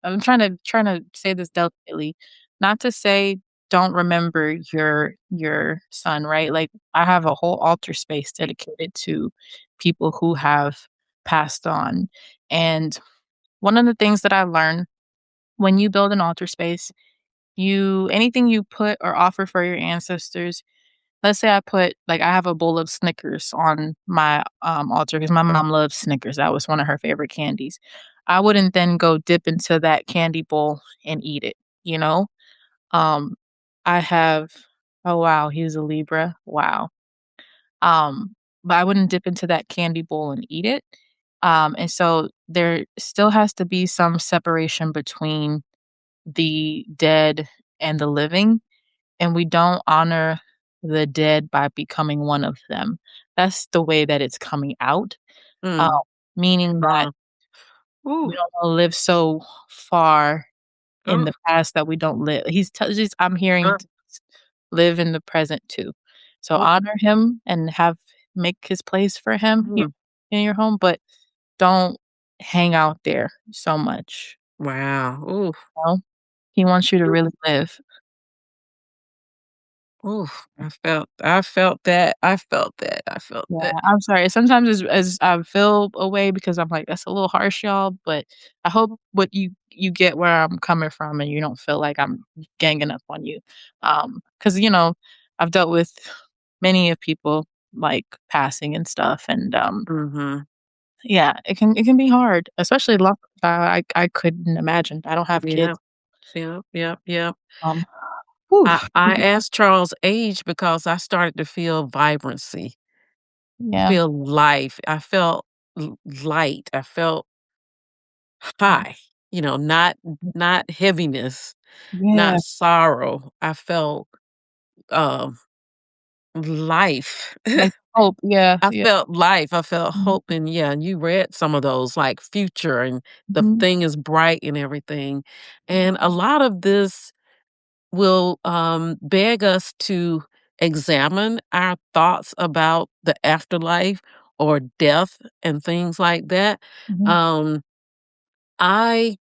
I'm trying to say this delicately, not to say don't remember your son, right? Like I have a whole altar space dedicated to people who have passed on. And one of the things that I learned when you build an altar space, you anything you put or offer for your ancestors. Let's say I put like, I have a bowl of Snickers on my, altar because my mom loves Snickers, that was one of her favorite candies. I wouldn't then go dip into that candy bowl and eat it, you know? Um, I have oh, wow, he's a Libra, wow. Um, but I wouldn't dip into that candy bowl and eat it, and so there still has to be some separation between the dead and the living, and we don't honor the dead by becoming one of them. That's the way that it's coming out, uh, Mm. meaning that Uh, ooh. we don't wanna live so far in Oh. the past that we don't live. Just I'm hearing Uh, t live in the present too. So oh. honor him and make his place for him Mm. in your home, but don't hang out there so much, Wow. Ooh. you know? He wants you to really live. Ooh. I felt that. I felt that. I felt Yeah, that. I'm sorry. Sometimes as I feel a way because I'm like, "That's a little harsh, y'all," but I hope what you get where I'm coming from and you don't feel like I'm ganging up on you. 'Cause, I've dealt with many of people, like, passing and stuff, and, Mhm. yeah, it can be hard, especially I couldn't imagine. I don't have Yeah. kids. Yep, yep, yep. Um, whew. I asked Charles' age because I started to feel vibrancy, Yeah. feel life. I felt light. I felt high, not heaviness, Yeah, not sorrow. I felt um life. like, hope. Yeah, I yeah. felt life. I felt Mhm, hope. And yeah, and you read some of those like future and the mhm, thing is bright and everything. And a lot of this will beg us to examine our thoughts about the afterlife or death and things like that. mhm, Um, I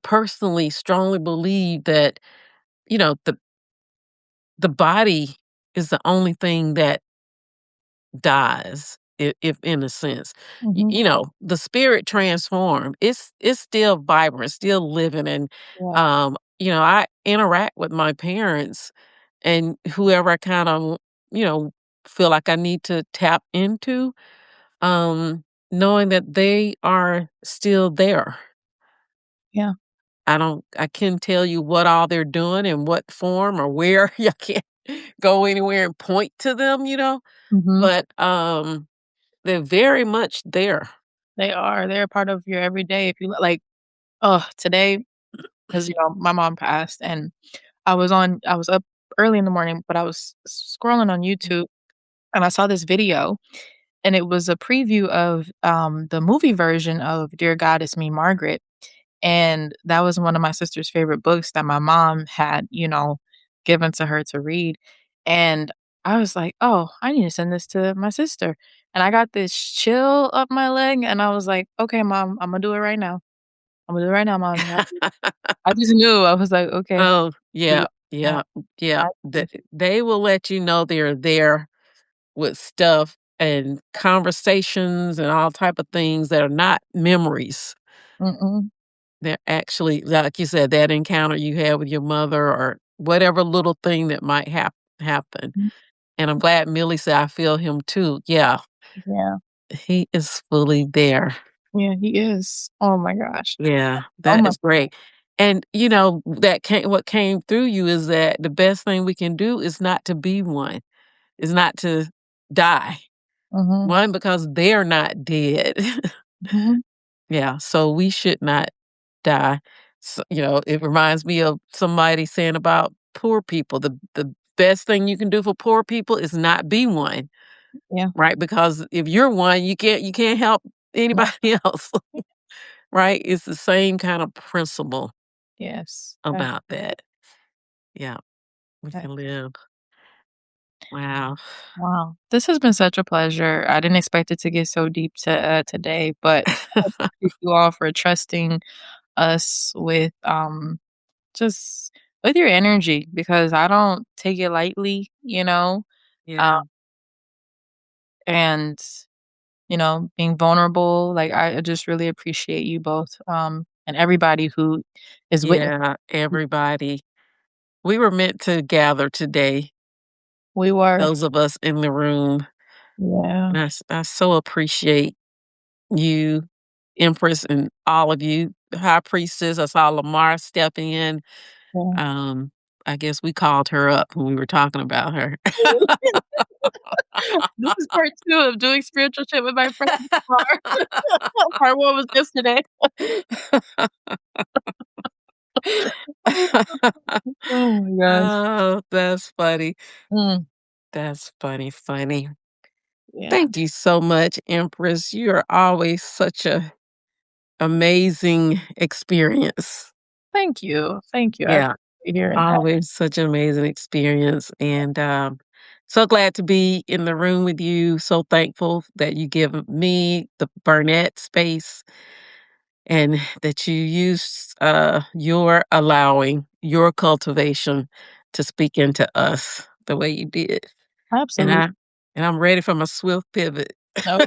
personally strongly believe that the body is the only thing that dies, if in a sense. mhm. The spirit transformed. It's still vibrant, still living, and Yeah. I interact with my parents and whoever I kinda, you know, feel like I need to tap into, knowing that they are still there. Yeah. I can't tell you what all they're doing in what form or where. I can't go anywhere and point to them, Mhm. but, they're very much there. They are. They're a part of your everyday. If you like, oh, today, because my mom passed, and I was up early in the morning, but I was scrolling on YouTube, and I saw this video, and it was a preview of, the movie version of Dear God, It's Me, Margaret. And that was one of my sister's favorite books that my mom had, given to her to read. And I was like, "Oh, I need to send this to my sister." And I got this chill up my leg, and I was like, "Okay, mom, Imma do it right now. Imma do it right now, mom." I just knew. I was like, "Okay, Oh, do yeah, it now." yeah, yeah. Got to. They will let you know they're there with stuff and conversations and all type of things that are not memories. Mm-mm. They're actually, like you said, that encounter you had with your mother or whatever little thing that might happen. Mm, And I'm glad Millie said, "I feel him too." Yeah, yeah. he is fully there. Yeah, he is. Oh my gosh. Yeah, Oh that my is great. And, what came through you is that the best thing we can do is not to be one, is not to die. Mhm, One, because they're not dead. mhm. Yeah, so we should not die. It reminds me of somebody saying about poor people. The best thing you can do for poor people is not be one, Yeah. right? Because if you're one, you can't help No. anybody else, right? It's the same kind of principle Yes. about that. Yeah, we That can live. Wow. Wow. This has been such a pleasure. I didn't expect it to get so deep today, but I appreciate you all for trusting us with, just with your energy because I don't take it lightly, Yeah. and, being vulnerable. Like, I just really appreciate you both, and everybody who is witnessing. Yeah, everybody. We were meant to gather today, We were. those of us in the room. Yeah. And I so appreciate you, Empress, and all of you. High Priestess, I saw Lamar step in. Yeah. Um, I guess we called her up when we were talking about her. This is part 2 of doing spiritual shit with my friend Bar. Part 1 was yesterday. Oh my gosh. Oh, that's funny. Mm, That's funny, funny. yeah. Thank you so much, Empress. You're always such a amazing experience. Thank you. Thank you. I Yeah, appreciate hearing that. always such an amazing experience, and, so glad to be in the room with you, so thankful that you give me, the Burnett space, and that you use, your allowing, your cultivation to speak into us the way you did, and Absolutely. I and I'm ready for my swift pivot. Okay.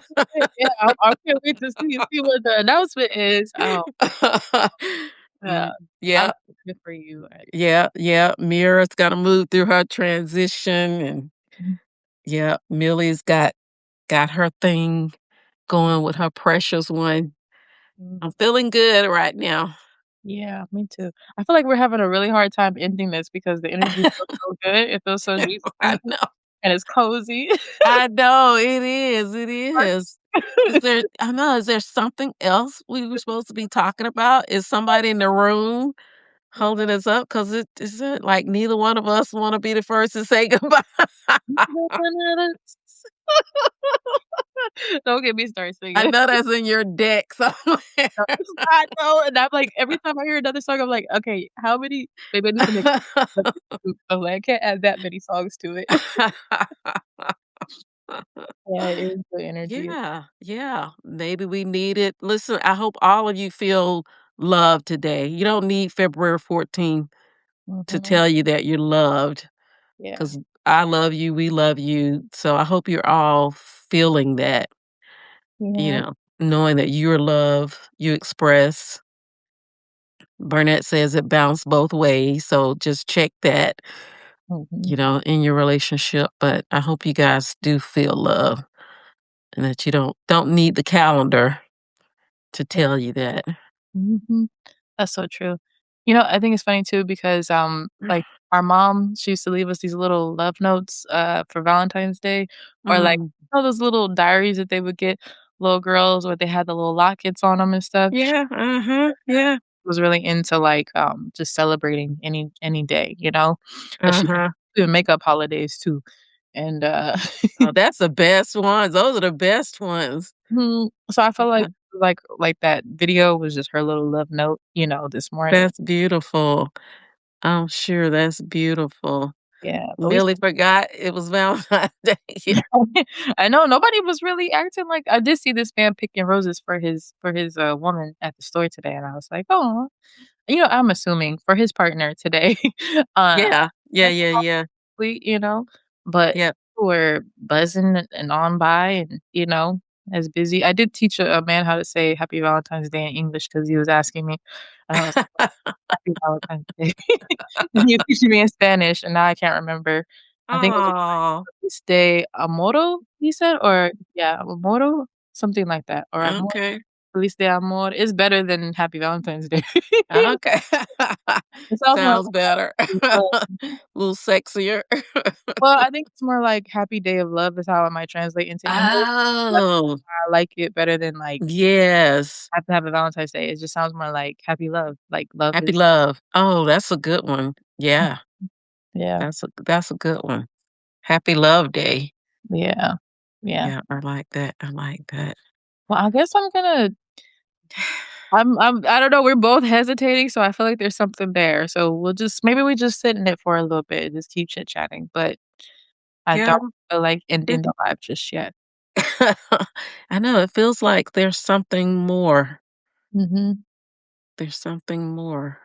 Yeah, I can't wait to see what the announcement is. Oh, yeah. Mm, I'm yeah, good for you. yeah, yeah, Mira's gotta move through her transition, and Mhm, yeah, Millie's got her thing going with her precious one. mhm. I'm feeling good right now. Yeah, me too. I feel like we're having a really hard time ending this because the energy feels so good. It feels so deep I and know. it's cozy. I know, it is, it is. Is there something else we were supposed to be talking about? Is somebody in the room holding us up? 'Cause it isn't like neither one of us wanna be the first to say goodbye. Don't get me started I singing. know that's in your deck somewhere. No, it's not, though, and I'm like, every time I hear another song, I'm like, "Okay, how many maybe I need to make I'm like, I can't add that many songs to it." Yeah, it is the energy. Yeah, yeah. Maybe we need it. Listen, I hope all of you feel loved today. You don't need February 14th to Mhm. tell you that you're loved Yeah. because I love you, we love you. So I hope you're all feeling that, Yeah. knowing that you're loved, you express. Burnett says it bounced both ways. So just check that. Mhm. in your relationship, but I hope you guys do feel love and that you don't need the calendar to Yeah. tell you that. Mhm. That's so true. I think it's funny too because, like, our mom, she used to leave us these little love notes, for Valentine's Day or, like, Mm. those little diaries that they would get little girls where they had the little lockets on them and stuff. She Yeah, uh-huh, yeah, was really into, like, just celebrating any day, and she uh-huh. even make up holidays too, and, Oh, that's the best ones. Those are the best ones. so I felt Yeah, like that video was just her little love note, this morning. that's beautiful. I'm sure that's beautiful. Yeah, but we Nearly forgot it was Valentine's Day. I know nobody was really acting like I did see this man picking roses for his woman at the store today, and I was like, "Oh," I'm assuming for his partner today. Uh, Yeah, yeah, that's yeah, yeah. sweet, but Yep. people were buzzing and on by and, as busy. I did teach a man how to say Happy Valentine's Day in English because he was asking me, and I was like, "Happy Valentine's Day." And he was teaching me in Spanish, and now I can't remember. I think it was Oh, Este Amoro, he said, or yeah, Amoro, something like that, or Amor, okay, Feliz de Amor is better than Happy Valentine's Day. okay. It sounds more Sounds better. like A little sexier. well, I think it's more like Happy Day of Love is how it might translate into English. That's Oh, why I like it better than, like, yes. have a Valentine's Day. It just sounds more like happy love, like love Happy is Love. Oh, that's a good one. mm, Yeah, yeah, that's a good one. Happy Love Day. yeah, yeah. Yeah, I like that, I like that. Well, I guess I don't know, we're both hesitating, so I feel like there's something there, so maybe we just sit in it for a little bit and just keep chit-chatting, but I Yeah, don't feel like it ending the vibe just yet. I know, it feels like there's something more. Mhm. There's something more.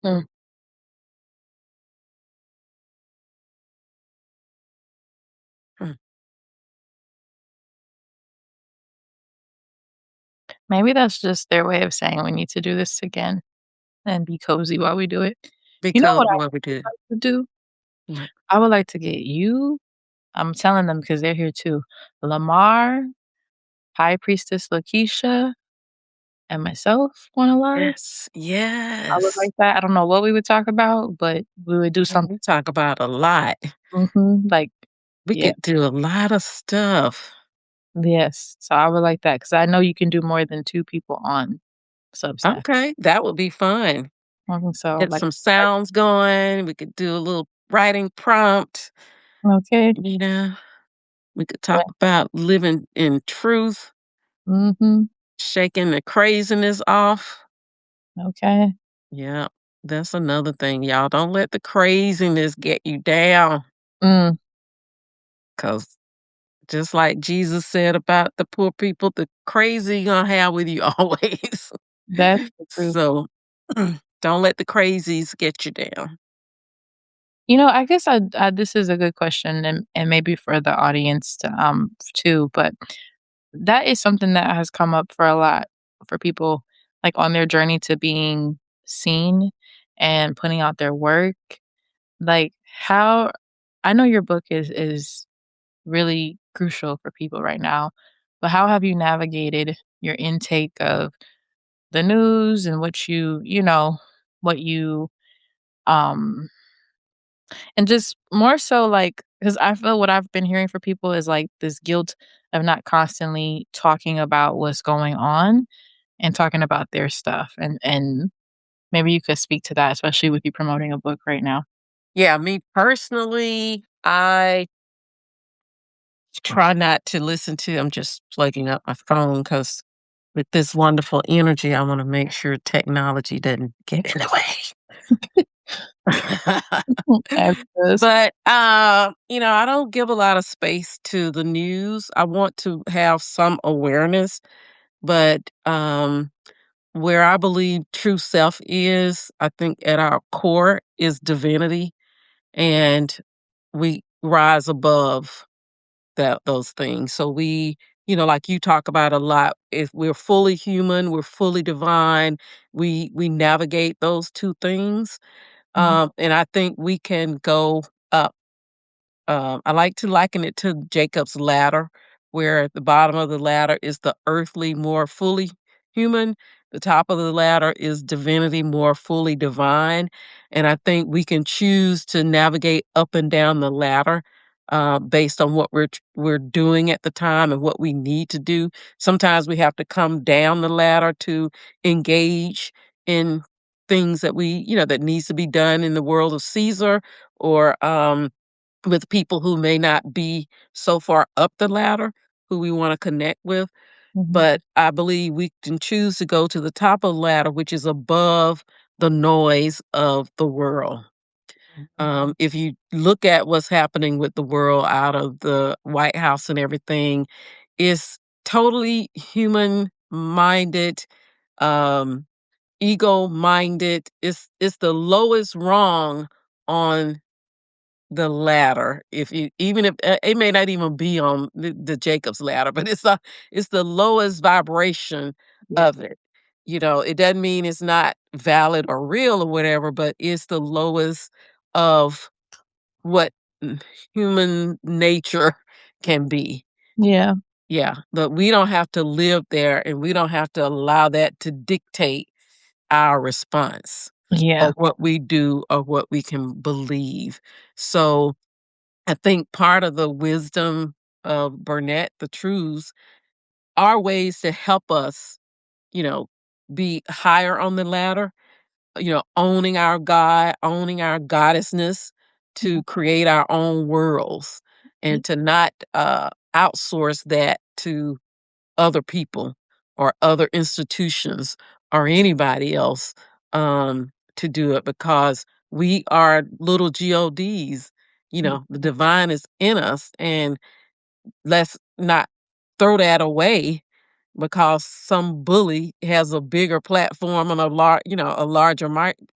Mm. Hmm, Maybe that's just their way of saying we need to do this again and be cozy while we do it. You know because what I what we would did. like to do? What? I would like to get you I'm telling them because 'cause they're here too, Lamar, High Priestess Lakeisha, and myself on a live. Yes, I would yes. like that. I don't know what we would talk about, but we would do And something. we talk about a lot. Like, We yeah, could do a lot of stuff. yes. So I would like that because I know you can do more than 2 people on Substack. Okay, that would be fun. So, Get like some sounds going. We could do a little writing prompt. okay, You know, we could yeah, talk about living in truth, mhm, shaking the craziness off. okay, Yeah, that's another thing, y'all. Don't let the craziness get you down. mm, Cause just like Jesus said about the poor people, the crazy you gonna have with you always. that's the truth. So don't let the crazies get you down. I guess this is a good question and maybe for the audience to, too, but that is something that has come up for a lot for people, like, on their journey to being seen and putting out their work. Like, how I know your book is really crucial for people right now, but how have you navigated your intake of the news and what you, um and just more so, like, because I feel what I've been hearing for people is, like, this guilt of not constantly talking about what's going on and talking about their stuff, and maybe you could speak to that, especially with you promoting a book right now. Yeah, me personally, I try not to listen to I'm just plugging up my phone because with this wonderful energy, I want to make sure technology doesn't get in the way. As this But I don't give a lot of space to the news. I want to have some awareness, but where I believe true self is, I think at our core is divinity, and we rise above those things. So like you talk about a lot, if we're fully human, we're fully divine, we navigate those two things. Mhm, And I think we can go up. I like to liken it to Jacob's ladder, where at the bottom of the ladder is the earthly, more fully human. The top of the ladder is divinity, more fully divine. And I think we can choose to navigate up and down the ladder based on what we're doing at the time and what we need to do. Sometimes we have to come down the ladder to engage in things that that needs to be done in the world of Caesar or with people who may not be so far up the ladder, who we wanna connect with, mhm, but I believe we can choose to go to the top of the ladder, which is above the noise of the world. mhm, If you look at what's happening with the world out of the White House and everything, it's totally human-minded, um, ego-minded. It's the lowest rung on the ladder. If you even if it may not even be on the Jacob's ladder, but it's the lowest vibration yeah, of it. It doesn't mean it's not valid or real or whatever, but it's the lowest of what n- human nature can be. yeah, Yeah, but we don't have to live there and we don't have to allow that to dictate our response or yeah, what we do or what we can believe. So I think part of the wisdom of Burnett, the truths, are ways to help us, you know, be higher on the ladder, owning our God, owning our goddessness to create our own worlds and to not outsource that to other people or other institutions or anybody else to do it because we are little gods. The divine is in us, and let's not throw that away because some bully has a bigger platform and a larger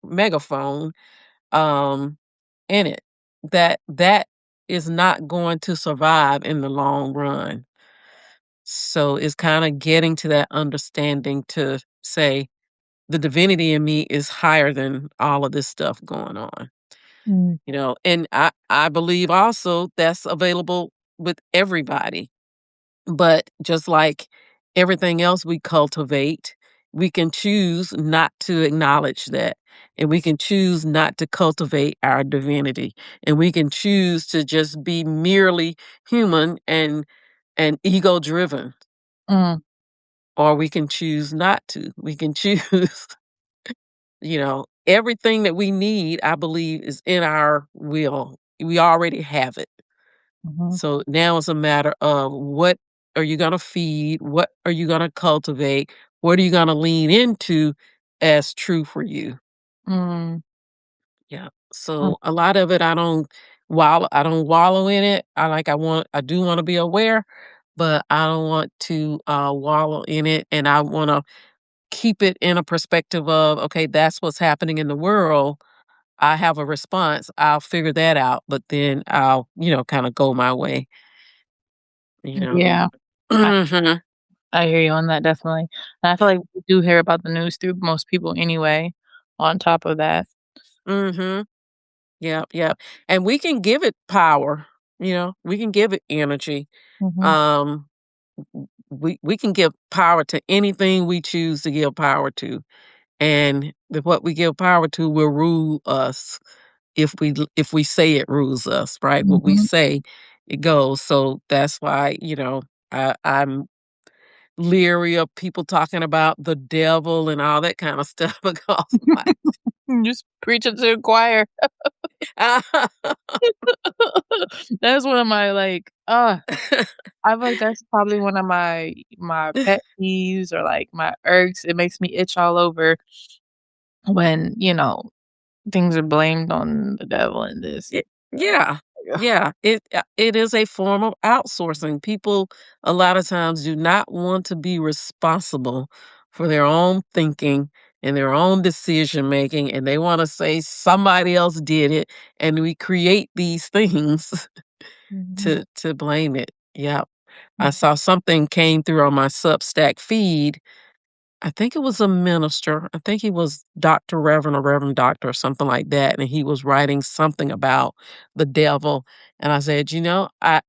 megaphone um in it. That is not going to survive in the long run. So it's kind of getting to that understanding to say the divinity in me is higher than all of this stuff going on. mm, And I believe also that's available with everybody. But just like everything else we cultivate, we can choose not to acknowledge that. And we can choose not to cultivate our divinity. And we can choose to just be merely human and ego driven. mm, Or we can choose not to. We can choose, everything that we need, I believe, is in our will. We already have it. mhm, So now it's a matter of what are you going to feed? What are you going to cultivate? What are you going to lean into as true for you? mm, Yeah. mm, So a lot of it I don't wallow in it. I do want to be aware, but I don't want to wallow in it, and I want to keep it in a perspective of, okay, that's what's happening in the world. I have a response. I'll figure that out, but then I'll, kind of go my way, you know. yeah. I Mhm. I hear you on that, definitely. And I feel like we do hear about the news through most people anyway, on top of that. Mhm. Yep, yep. And we can give it power, we can give it energy. Mhm, Um we can give power to anything we choose to give power to. And what we give power to will rule us if we say it rules us, right? What we mhm. say, it goes. So that's why, I'm leery of people talking about the devil and all that kind of stuff because Just preach it to the choir. That's one of my, like, I feel like that's probably one of my pet peeves or, like, my irks. It makes me itch all over when, things are blamed on the devil and this Y and yeah, that. yeah, it is a form of outsourcing. People a lot of times do not want to be responsible for their own thinking and their own decision making, and they wanna say somebody else did it, and we create these things Mhm, to blame it. Yep. I mhm, saw something came through on my Substack feed I think it was a minister. I think he was Doctor Reverend or Reverend Doctor or something like that, and he was writing something about the devil, and I said, "You know, I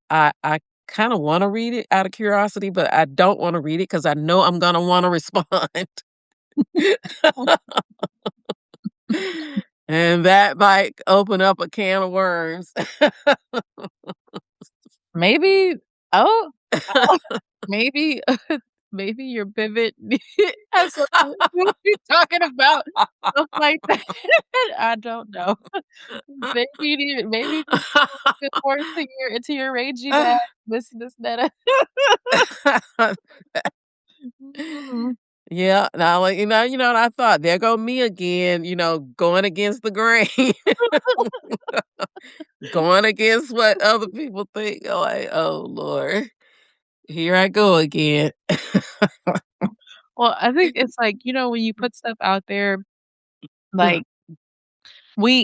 kinda wanna read it out of curiosity, but I don't wanna read it because I know I'm gonna wanna respond." And that might open up a can of worms. Maybe oh, oh, maybe maybe your pivot has something to do with what you're talking about, stuff like that. I don't know. Maybe you need to go a bit more into your ragey bag, Miss Netta. Mm. Yeah, now, like, and I thought, "There go me again," going against the grain, going against what other people think. I'm like, "Oh, Lord, here I go again." Well, I think it's like, when you put stuff out there, Mm. like,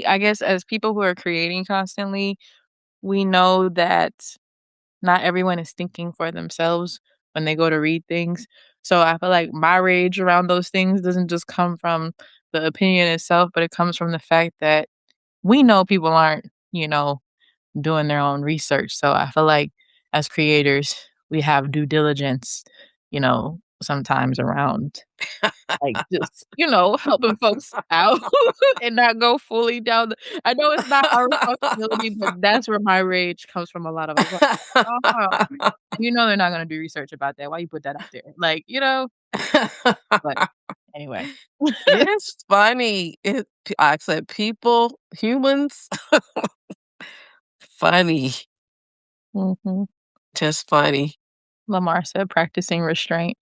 I guess as people who are creating constantly, we know that not everyone is thinking for themselves when they go to read things. So I feel like my rage around those things doesn't just come from the opinion itself, but it comes from the fact that we know people aren't, doing their own research. So I feel like as creators, we have due diligence, sometimes around like, just, helping folks out and not go fully down the I know it's not our responsibility, but that's where my rage comes from a lot of us, like, "Oh, they're not gonna do research about that, why you put that out there?" Like, but anyway. It's funny. I said people, humans, funny, Mhm. just funny. Lamar said practicing restraint.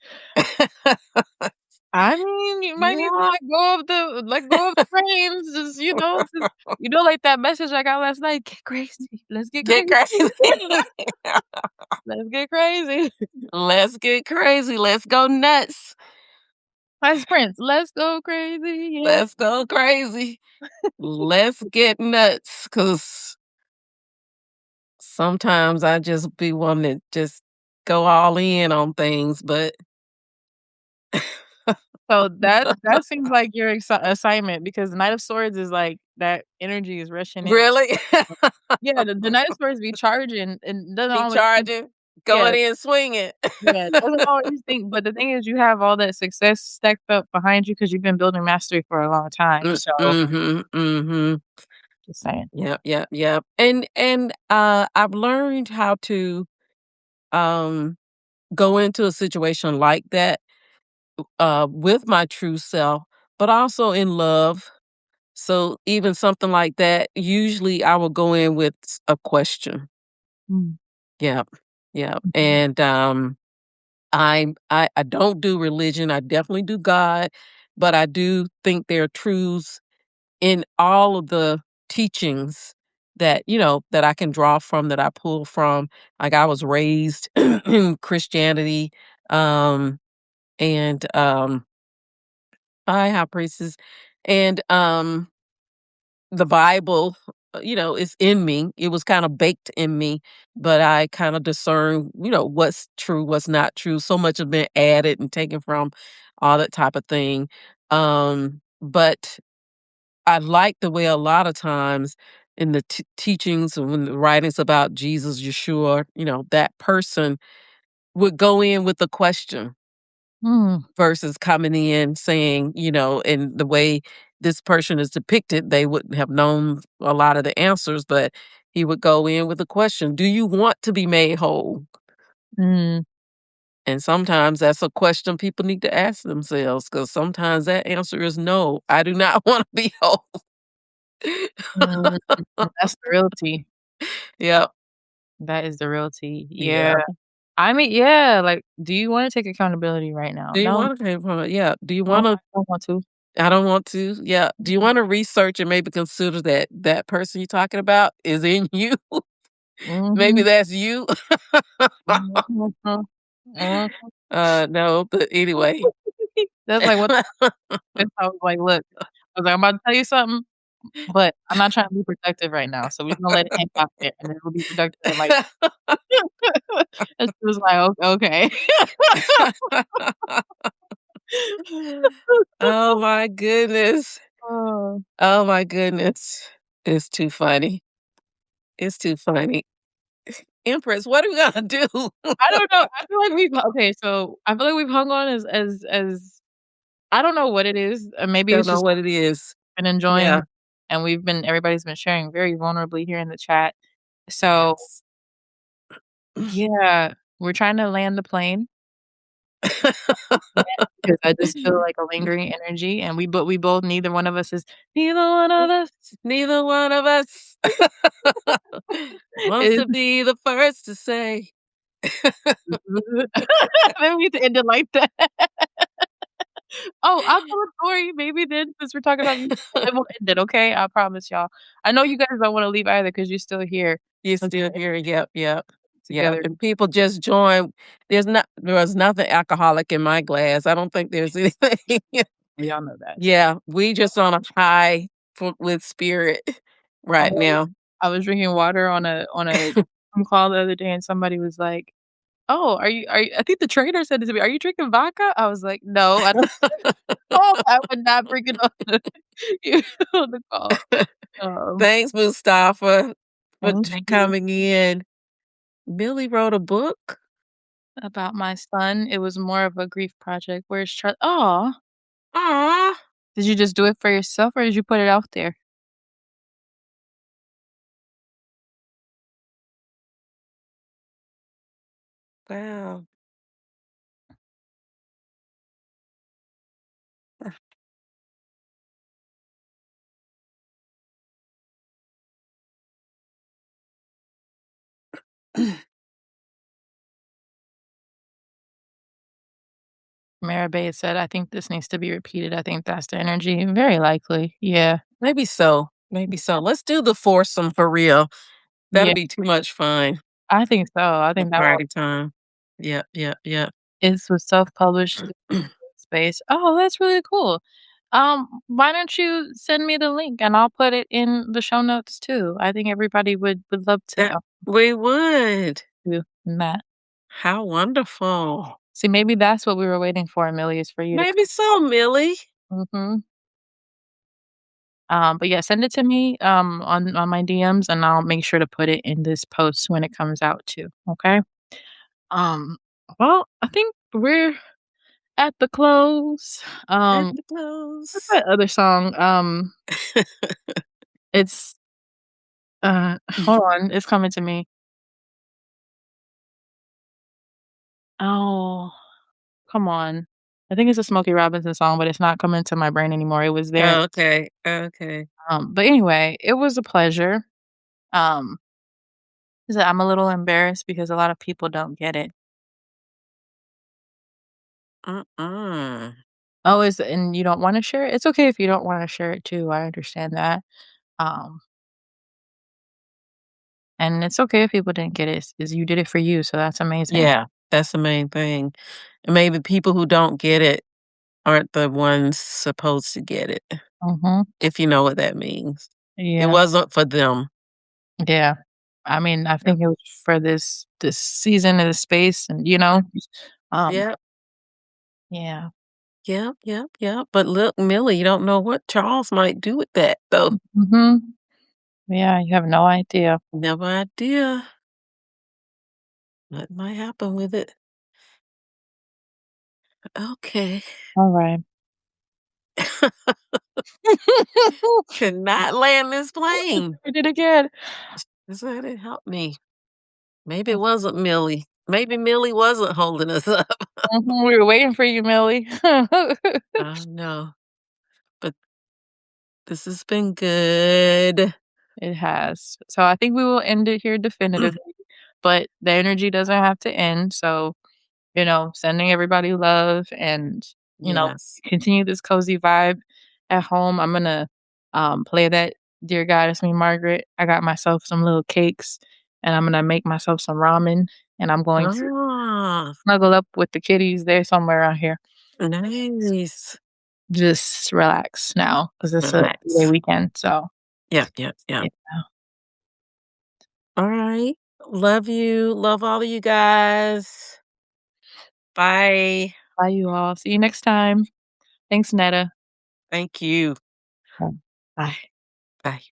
I mean, you might need to Yeah. let go of the reins, just, like that message I got last night, "Get crazy, let's get Get crazy, crazy. let's get crazy." Let's get crazy. Let's go nuts. As Prince, "Let's go crazy, yeah." Let's go crazy. Let's get nuts. Cause sometimes I just be wanting to just go all in on things, but So that seems like your assignment because the Knight of Swords is like that energy is rushing in. really? Yeah, the Knight of Swords be charging and doesn't Be always think charging, yeah, going in swinging. yeah, doesn't always think but the thing is you have all that success stacked up behind you because 'cause you've been building mastery for a long time, so Mhm, mhm. just saying. Yep, yep, yep. And I've learned how to, um, go into a situation like that, with my true self, but also in love. So even something like that, usually I will go in with a question. Mm, Yep, yep. mhm, And, I don't do religion, I definitely do God, but I do think there are truths in all of the teachings that I can draw from, that I pull from. Like, I was raised in Christianity, um, and I have priests, and, the Bible, is in me. It was kinda baked in me, but I kinda discern, what's true, what's not true. So much has been added and taken from, all that type of thing. But I like the way a lot of times in the teachings and when the writings about Jesus, Yeshua, that person would go in with a question mm, versus coming in saying, in the way this person is depicted, they wouldn't have known a lot of the answers, but he would go in with a question. Do you want to be made whole? mm, And sometimes that's a question people need to ask themselves because sometimes that answer is no, I do not want to be whole. mm, that's the real tea. Yep. That is the real tea, yeah. Yep. I mean, yeah, like, do you wanna take accountability right now? Do you No, wanna pay for it? Yeah. Do you no, wanna I don't want to. I don't want to. Yeah. Do you Mhm, wanna research and maybe consider that that person you're talking about is in you? Maybe mhm, that's you? mhm, mhm. No, but anyway. That's like what I was like, "Look," I was like, "I'm about to tell you something, but I'm not trying to be productive right now, so we're just gonna let it hang out there, and then we'll be productive in, like" and she was like, "Okay." Oh my goodness. Oh, Oh my goodness. It's too funny. It's too funny. Empress, what are we gonna do? I don't know, I feel like we've okay, so I feel like we've hung on as I don't know what it is, maybe Don't it's know just what it is. been enjoying Yeah. and everybody's been sharing very vulnerably here in the chat. So, Yes. yeah, we're trying to land the plane, yeah, because I just feel like a lingering energy, and we both neither one of us is neither one of us Neither one of us wants is to be the first to say. then we have to end it like that. Oh, I'll tell a story maybe then since we're talking about music, and then we'll end it, okay? I promise y'all. I know you guys don't wanna leave either because 'cause you're still here. You're Let's still here. Yep, yep, yep. together. And people just join. There was nothing alcoholic in my glass. I don't think there's anything. Y'all know that. Yeah, we just on a high with spirit I right was now. I was drinking water on a Zoom call the other day, and somebody was like, "Oh, are you" I think the trainer said it to me, "Are you drinking vodka?" I was like, "No, I don't." Oh, I would not bring it on the on the call. Thanks, Mustafa, for Thank you. coming in. Billy wrote a book. About my son, it was more of a grief project. Where's Char Aw. Aw. Did you just do it for yourself, or did you put it out there? Wow. Maribel said, "I think this needs to be repeated." I think that's the energy. Very likely. Yeah. Maybe so. Maybe so. Let's do the foursome for real. That'll Yeah, be too much fun. I think so. I The think that one party time. Yep, yep, yep. was self-published space. Oh, that's really cool. Why don't you send me the link and I'll put it in the show notes too. I think everybody would love to That we would. do that. How wonderful. See, maybe that's what we were waiting for, Amelia, is for you to Maybe so, Millie. mhm. But yeah, send it to me, on my DMs, and I'll make sure to put it in this post when it comes out too, okay? Um, well, I think we're at the close. At Um, the what's close. that other song? It's, hold on, it's coming to me. Oh, come on. I think it's a Smokey Robinson song, but it's not coming to my brain anymore. It was there. Okay, okay. But anyway, it was a pleasure. Um, I'm a little embarrassed because a lot of people don't get it. Mm-mm. Oh, is and you don't wanna share it? It's okay if you don't wanna share it too, I understand that. Um, and it's okay if people didn't get it, is you did it for you, so that's amazing. Yeah, that's the main thing. And maybe people who don't get it aren't the ones supposed to get it, Mhm. if you know what that means. It Yeah, wasn't for them. yeah. I mean, I Yep. think it was for this season and the space and, um, Yep, yeah. yep, yep, yep. But look, Millie, you don't know what Charles might do with that, though. Mhm. Yeah, you have no idea. Never idea what might happen with it. Okay. Alright. Could not land this plane. I did again. This didn't help me. Maybe it wasn't Millie. Maybe Millie wasn't holding us up. Mhm, we were waiting for you, Millie. I know, but this has been good. It has. So I think we will end it here definitively, but the energy doesn't have to end. So, sending everybody love and, you know, Yes. continue this cozy vibe at home. I'm gonna play that Dear God, It's Me, Margaret. I got myself some little cakes and I'm gonna make myself some ramen and I'm going to Ah, snuggle up with the kitties. They're somewhere around here. nice. Just relax now because it's a 3-day Relax. weekend. So, Yep, yep, yep. yeah. All right. Love you. Love all of you guys. Bye. Bye, you all. See you next time. Thanks, Netta. Thank you. Bye. Bye.